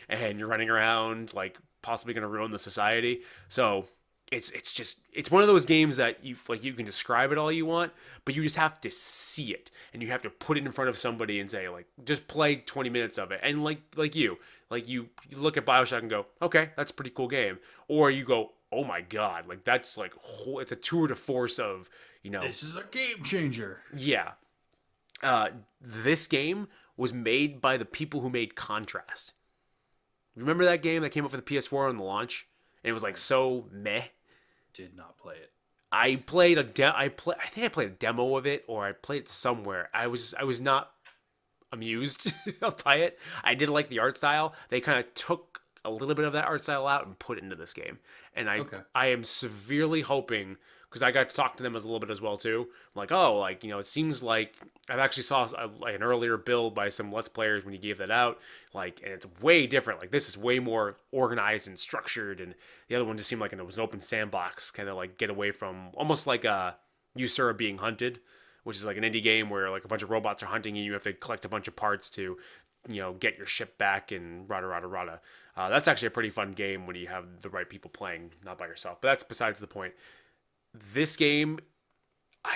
and you're running around like possibly gonna ruin the society. So it's one of those games that you can describe it all you want, but you just have to see it and you have to put it in front of somebody and say like, just play 20 minutes of it. And you look at BioShock and go, okay, that's a pretty cool game. Or you go, oh my god, like that's like it's a tour de force of, this is a game changer. Yeah. This game was made by the people who made Contrast. Remember that game that came out for the PS4 on the launch? And it was like so meh. Did not play it. I played I think I played a demo of it, or I played it somewhere. I was not amused by it. I did like the art style. They kind of took a little bit of that art style out and put it into this game. And I am severely hoping, because I got to talk to them as a little bit as well too. Like, it seems like I've actually saw an earlier build by some Let's Players when you gave that out. Like, and it's way different. Like, this is way more organized and structured, and the other one just seemed like it was an open sandbox, kind of like get away from almost like You Sir Are Being Hunted, which is like an indie game where like a bunch of robots are hunting you. You have to collect a bunch of parts to, get your ship back and rada. That's actually a pretty fun game when you have the right people playing, not by yourself. But that's besides the point. This game,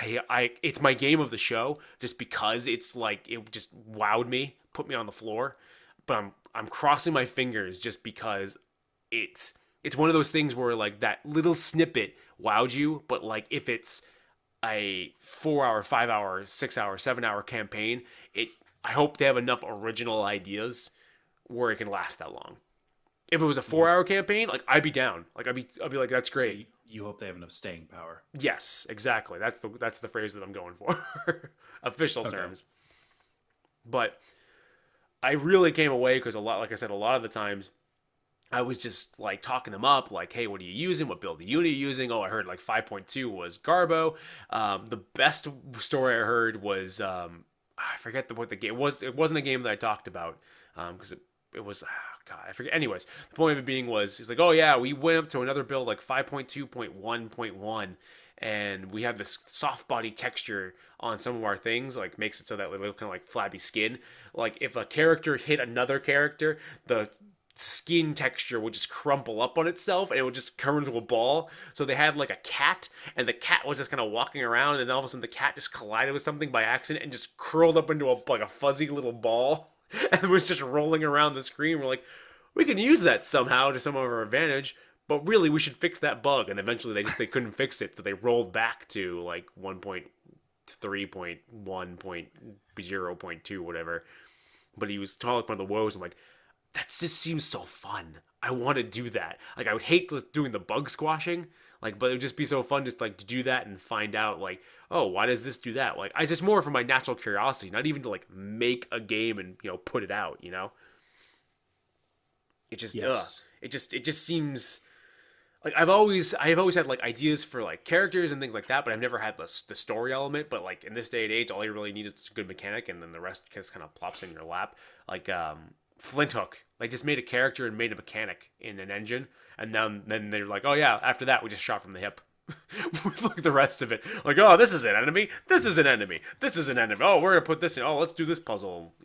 it's my game of the show just because it's like it just wowed me, put me on the floor. But I'm crossing my fingers just because it's one of those things where like that little snippet wowed you, but like if it's a 4-hour, 5-hour, 6-hour, 7-hour campaign, I hope they have enough original ideas where it can last that long. If it was a 4-hour campaign, like I'd be down. Like I'd be like, that's great. So you hope they have enough staying power. Yes, exactly. That's the phrase that I'm going for. Official terms. But I really came away because like I said, a lot of the times I was just like talking them up, like, hey, what are you using? What build of unit are you using? Oh, I heard like 5.2 was Garbo. The best story I heard was I forget what the game was. It wasn't a game that I talked about because it was God, I forget. Anyways, the point of it being was he's like, oh yeah, we went up to another build like 5.2.1.1, and we have this soft body texture on some of our things, like makes it so that we look kind of like flabby skin. Like if a character hit another character, the skin texture would just crumple up on itself and it would just turn into a ball. So they had like a cat, and the cat was just kind of walking around, and then all of a sudden the cat just collided with something by accident and just curled up into a fuzzy little ball and was just rolling around the screen. We're like, we can use that somehow to some of our advantage, but really we should fix that bug. And eventually they couldn't fix it, so they rolled back to like 1.3.1.0.2 whatever. But he was talking about the woes. I'm like, that just seems so fun. I want to do that. Like, I would hate doing the bug squashing, like, but it would just be so fun just like to do that and find out like, oh, why does this do that? Like, I just more for my natural curiosity, not even to like make a game and put it out. It just Yes. it just seems like I have always had like ideas for like characters and things like that, but I've never had the story element. But like in this day and age, all you really need is a good mechanic, and then the rest just kind of plops in your lap. Like Flint Hook, they just made a character and made a mechanic in an engine, and then they're like, oh yeah, after that we just shot from the hip. With like the rest of it, like, oh, this is an enemy, this is an enemy, this is an enemy. Oh, we're gonna put this in. Oh, let's do this puzzle.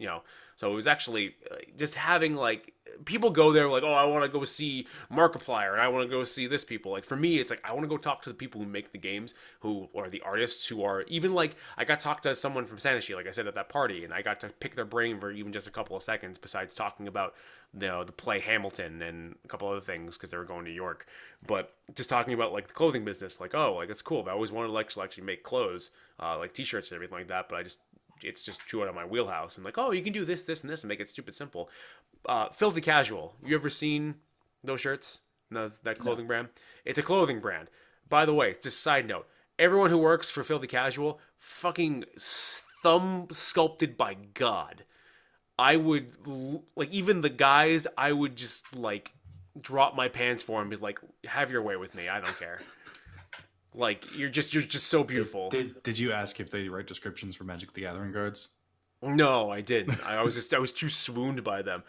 So it was actually just having like people go there like, oh, I want to go see Markiplier and I want to go see this people. Like for me, it's like I want to go talk to the people who make the games, who are the artists, who are even like I got to talk to someone from Sanashi, like I said at that party, and I got to pick their brain for even just a couple of seconds. Besides talking about the play Hamilton and a couple other things because they were going to New York, but just talking about like the clothing business, like oh, like it's cool. But I always wanted to actually make clothes, like T-shirts and everything like that. But it's just too out of my wheelhouse. And like, oh, you can do this, this, and this, and make it stupid simple. Filthy Casual. You ever seen those shirts? That clothing brand? It's a clothing brand. By the way, just side note. Everyone who works for Filthy Casual, fucking thumb sculpted by God. I would, like, even the guys, I would just, like, drop my pants for and be like, have your way with me. I don't care. Like, you're just so beautiful. Did you ask if they write descriptions for Magic the Gathering cards? No, I didn't. I was too swooned by them.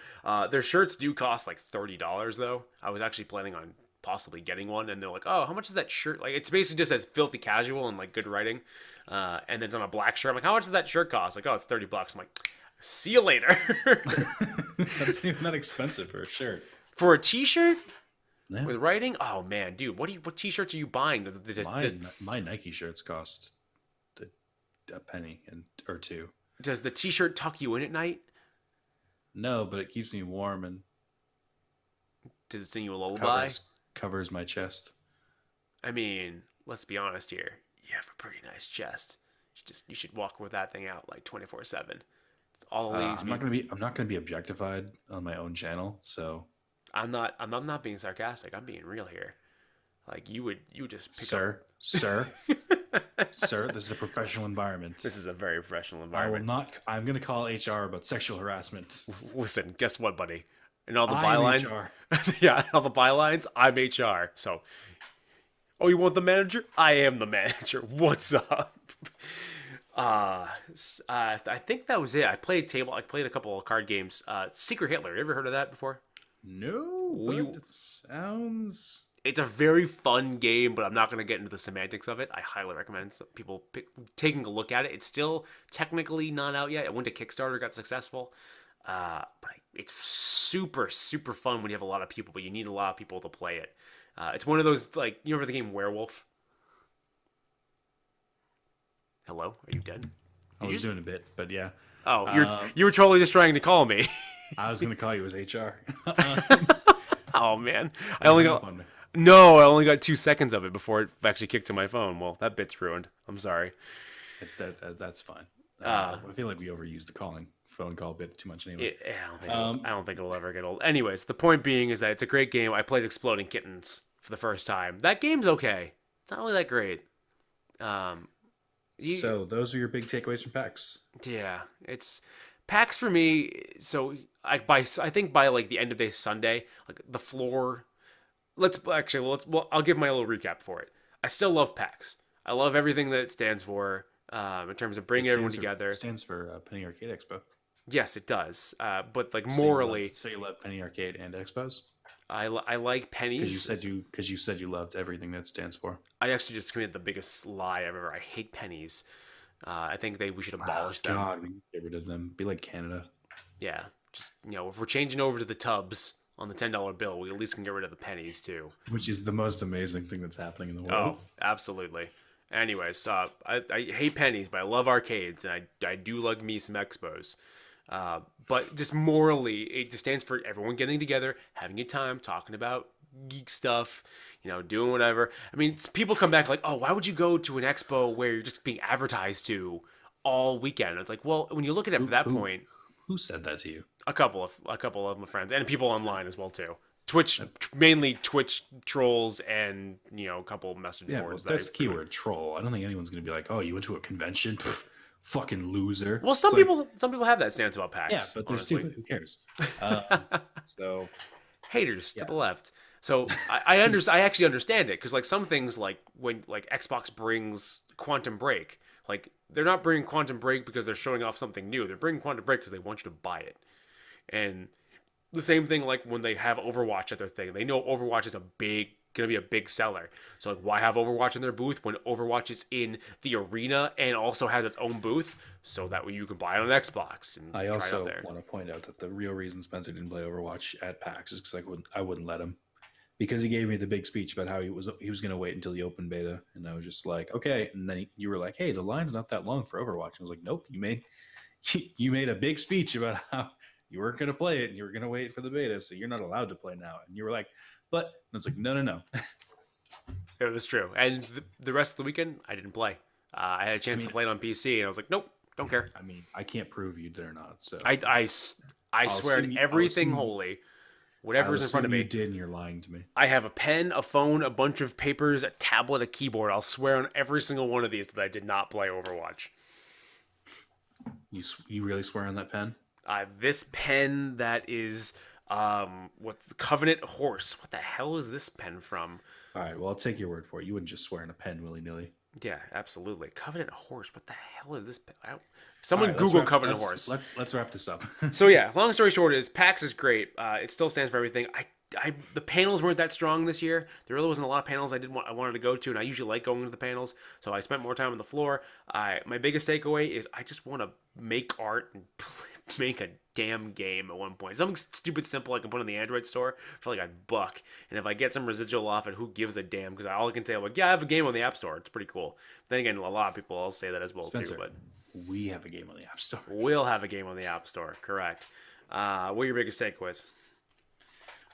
Their shirts do cost like $30 though. I was actually planning on possibly getting one, and they're like, "Oh, how much is that shirt?" Like, it's basically just says Filthy Casual and like good writing, and then it's on a black shirt. I'm like, "How much does that shirt cost?" Like, "Oh, it's $30." I'm like, "See you later." That's even not expensive for a shirt. For a T-shirt Yeah. with writing? Oh man, dude, what T-shirts are you buying? My Nike shirts cost a penny or two. Does the T-shirt tuck you in at night? No, but it keeps me warm and Does it sing you a lullaby? covers my chest. I mean, let's be honest here. You have a pretty nice chest. You should walk with that thing out like 24/7. It's all the ladies. I'm not gonna be objectified on my own channel, so I'm not being sarcastic. I'm being real here. Like you just pick sir, sir, this is a professional environment. This is a very professional I will environment. not. I'm gonna call HR about sexual harassment. Listen, guess what, buddy? And all the I'm bylines. HR. Yeah, all the bylines. I'm HR. So, oh, you want the manager? I am the manager. What's up? I think that was it. I played a couple of card games. Secret Hitler. You ever heard of that before? No, but it sounds. It's a very fun game, but I'm not going to get into the semantics of it. I highly recommend people taking a look at it. It's still technically not out yet. It went to Kickstarter, got successful. But it's super, super fun when you have a lot of people, but you need a lot of people to play it. It's one of those, like, you remember the game Werewolf? Hello? Are you dead? I was doing a bit, but yeah. Oh, you were totally just trying to call me. I was gonna call you as HR. Oh, man. I only got 2 seconds of it before it actually kicked to my phone. Well, that bit's ruined. I'm sorry. That's fine. I feel like we overused the phone call bit too much anyway. I don't think it'll ever get old. Anyways, the point being is that it's a great game. I played Exploding Kittens for the first time. That game's okay. It's not really that great. So those are your big takeaways from PAX. Yeah, it's PAX for me. So I think by like the end of day Sunday, like the floor. I'll give my little recap for it. I still love PAX. I love everything that it stands for. in terms of bringing everyone together. Stands for Penny Arcade Expo. Yes, it does. But like So morally, you love Penny Arcade and Expos I like pennies. because you said you loved everything that stands for. I actually just committed the biggest lie ever. I hate pennies. I think we should abolish them. God, we can get rid of them. Be like Canada. Yeah, just if we're changing over to the tubs on the $10 bill, we at least can get rid of the pennies too. Which is the most amazing thing that's happening in the Oh, world. absolutely. Anyways, I hate pennies, but I love arcades, and I do like me some expos. But just morally, it just stands for everyone getting together, having a time, talking about geek stuff, doing whatever. I mean, people come back like, oh, why would you go to an expo where you're just being advertised to all weekend? It's like, well, when you look at it from that point, who said that to you? A couple of my friends and people online as well too. Twitch, mainly Twitch trolls, and a couple of message boards. Well, that's the keyword, troll. I don't think anyone's going to be like, "Oh, you went to a convention, fucking loser." Well, some people have that stance about PAX. Yeah, but they're stupid. Who cares? So haters to the left. So I actually understand it because like some things like when like Xbox brings Quantum Break, like they're not bringing Quantum Break because they're showing off something new. They're bringing Quantum Break because they want you to buy it, and the same thing like when they have Overwatch at their thing. They know Overwatch is gonna be a big seller. So like why have Overwatch in their booth when Overwatch is in the arena and also has its own booth so that way you can buy it on Xbox and I try also it out there. want to point out that the real reason Spencer didn't play Overwatch at PAX is because I wouldn't let him. Because he gave me the big speech about how he was going to wait until the open beta, and I was just like, okay. And then you were like, hey, the line's not that long for Overwatch. And I was like, nope, you made a big speech about how you weren't going to play it and you were going to wait for the beta, so you're not allowed to play now. And you were like, but and it's like, no. It was true. And the rest of the weekend, I didn't play. I had a chance to play it on PC, and I was like, nope, don't care. I mean, I can't prove you did or not. So I swear on everything holy. Whatever's in front of me. You did, and you're lying to me. I have a pen, a phone, a bunch of papers, a tablet, a keyboard. I'll swear on every single one of these that I did not play Overwatch. You really swear on that pen? This pen that is what's the Covenant Horse? What the hell is this pen from? All right, well, I'll take your word for it. You wouldn't just swear on a pen willy-nilly. Yeah, absolutely. Covenant Horse. What the hell is this pen? Someone Google Covenant Horse. Let's wrap this up. So yeah, long story short is PAX is great. It still stands for everything. The panels weren't that strong this year. There really wasn't a lot of panels I wanted to go to, and I usually like going to the panels. So I spent more time on the floor. My biggest takeaway is I just want to make art and make a damn game at one point. Something stupid simple I can put in the Android store for like $1. And if I get some residual off it, who gives a damn? Because all I can say, I'm like, yeah, I have a game on the App Store. It's pretty cool. Then again, a lot of people all say that as well Spencer, too. But we have a game on the App Store. We'll have a game on the App Store. Correct. What are your biggest takeaways?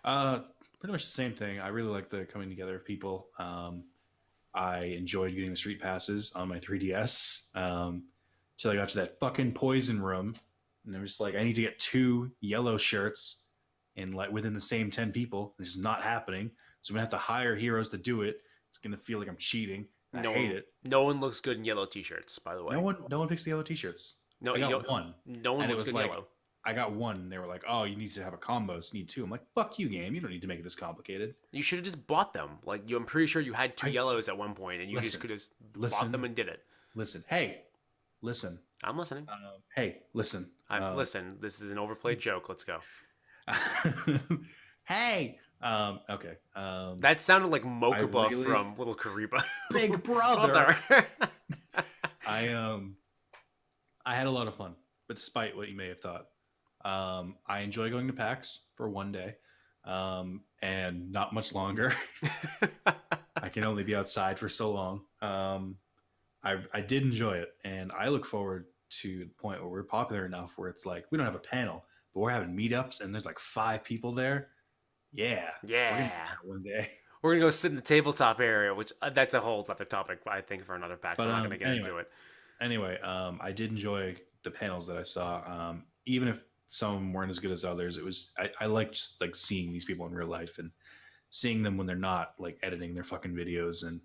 Pretty much the same thing. I really like the coming together of people. I enjoyed getting the street passes on my 3DS. Till I got to that fucking poison room, and I was like, I need to get 2 yellow shirts in like within the same 10 people. This is not happening. So I'm gonna have to hire heroes to do it. It's gonna feel like I'm cheating. I hate it. No one looks good in yellow t-shirts, by the way. No one picks the yellow t-shirts. No, I got one. No one looks good in yellow. I got one, and they were like, "Oh, you need to have a combo. So you need 2." I'm like, "Fuck you, game. You don't need to make it this complicated." You should have just bought them. Like, I'm pretty sure you had 2 yellows at one point, and you just could have bought them and did it. Listen, hey, listen. I'm listening. Hey, listen. Listen. This is an overplayed joke. Let's go. Hey. Okay. That sounded like Mokuba from Little Kariba. Big brother. I had a lot of fun, but despite what you may have thought, I enjoy going to PAX for one day, and not much longer. I can only be outside for so long. I did enjoy it, and I look forward to the point where we're popular enough where it's like we don't have a panel, but we're having meetups, and there's like 5 people there. Yeah. One day we're gonna go sit in the tabletop area, which that's a whole other topic, I think, for another PAX. But I'm not gonna get into it. Anyway, I did enjoy the panels that I saw, even if some weren't as good as others. It was I like just like seeing these people in real life and seeing them when they're not like editing their fucking videos and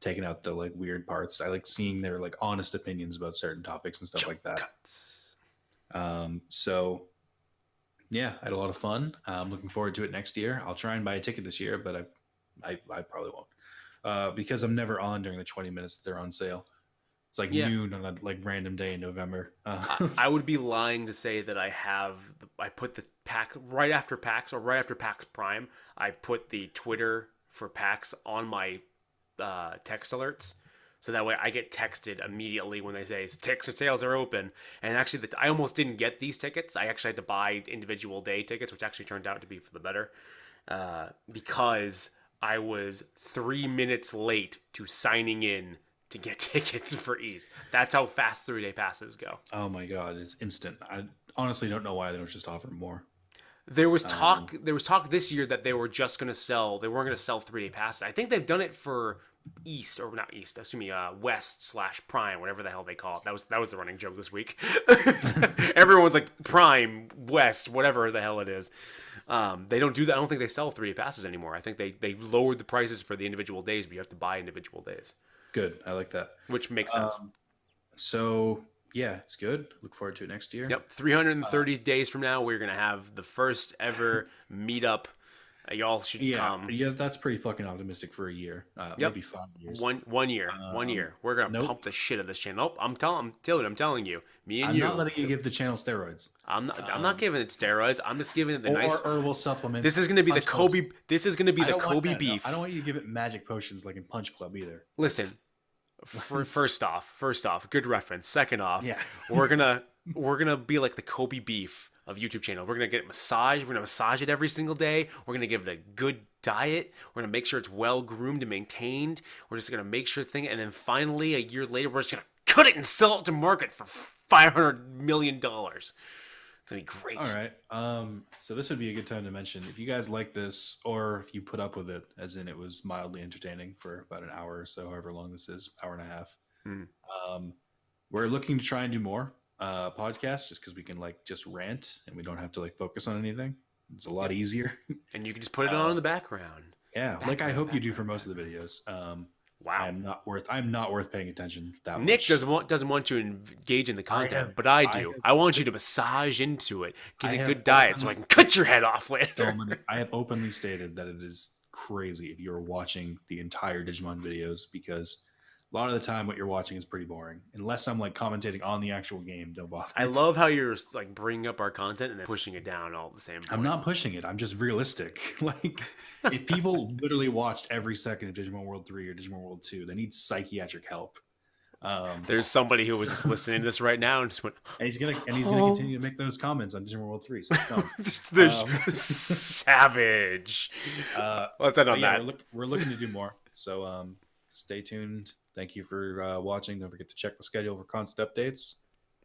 taking out the like weird parts. I like seeing their like honest opinions about certain topics and stuff like that. Cuts. So yeah, I had a lot of fun. I'm looking forward to it next year. I'll try and buy a ticket this year, but I probably won't, because I'm never on during the 20 minutes that they're on sale. It's like noon on a like random day in November. I would be lying to say that I put the PAX right after PAX or right after PAX Prime. I put the Twitter for PAX on my text alerts. So that way I get texted immediately when they say ticket sales are open. And actually, I almost didn't get these tickets. I actually had to buy individual day tickets, which actually turned out to be for the better. Because I was 3 minutes late to signing in to get tickets for East. That's how fast 3-day passes go. Oh my God, it's instant. I honestly don't know why they don't just offer more. There was talk this year that they were just going to sell, they weren't going to sell 3-day passes. I think they've done it for East, or not East, West/Prime, whatever the hell they call it. That was the running joke this week. Everyone's like Prime, West, whatever the hell it is. They don't do that. I don't think they sell 3-day passes anymore. I think they lowered the prices for the individual days, but you have to buy individual days. Good. I like that. Which makes sense. So, yeah, it's good. Look forward to it next year. Yep. 330 days from now, we're going to have the first ever meetup. Y'all should come. Yeah, that's pretty fucking optimistic for a year. Maybe 5 years. One year. 1 year. We're going to pump the shit of this channel. I'm telling you. Me and I'm you. not letting you give the channel steroids. I'm not giving it steroids. I'm just giving it the nice herbal supplements. This is going to be the Kobe. This is going to be the Kobe beef. No, I don't want you to give it magic potions like in Punch Club either. Listen. First off, good reference. Second off, we're gonna be like the Kobe beef of YouTube channel. We're gonna get massage. We're gonna massage it every single day. We're gonna give it a good diet. We're gonna make sure it's well groomed and maintained. We're just gonna make sure thing, and then finally, a year later, we're just gonna cut it and sell it to market for $500 million. It's gonna be great. All right. So this would be a good time to mention if you guys like this, or if you put up with it, as in it was mildly entertaining for about an hour or so, however long this is, hour and a half. We're looking to try and do more podcasts, just because we can like just rant and we don't have to like focus on anything. It's a lot easier, and you can just put it on in the background. Yeah, like I hope you do for most of the videos. Wow, I'm not worth paying attention that much. Nick doesn't want you to engage in the content, but I do. I want you to massage into it, get a good diet, so I can cut your head off later. I have openly stated that it is crazy if you're watching the entire Digimon videos, because a lot of the time what you're watching is pretty boring. Unless I'm like commentating on the actual game, don't bother. I love how you're like bringing up our content and then pushing it down all at the same time. I'm not pushing it. I'm just realistic. Like, if people literally watched every second of Digimon World 3 or Digimon World 2, they need psychiatric help. There's somebody who was just listening to this right now and just went, and he's gonna continue to make those comments on Digimon World 3. So savage. Let's end on that. We're looking to do more. So stay tuned. Thank you for watching. Don't forget to check the schedule for constant updates.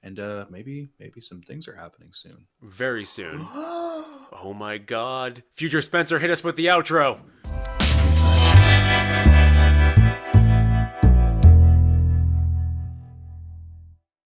And maybe some things are happening soon. Very soon. Oh my God. Future Spencer, hit us with the outro.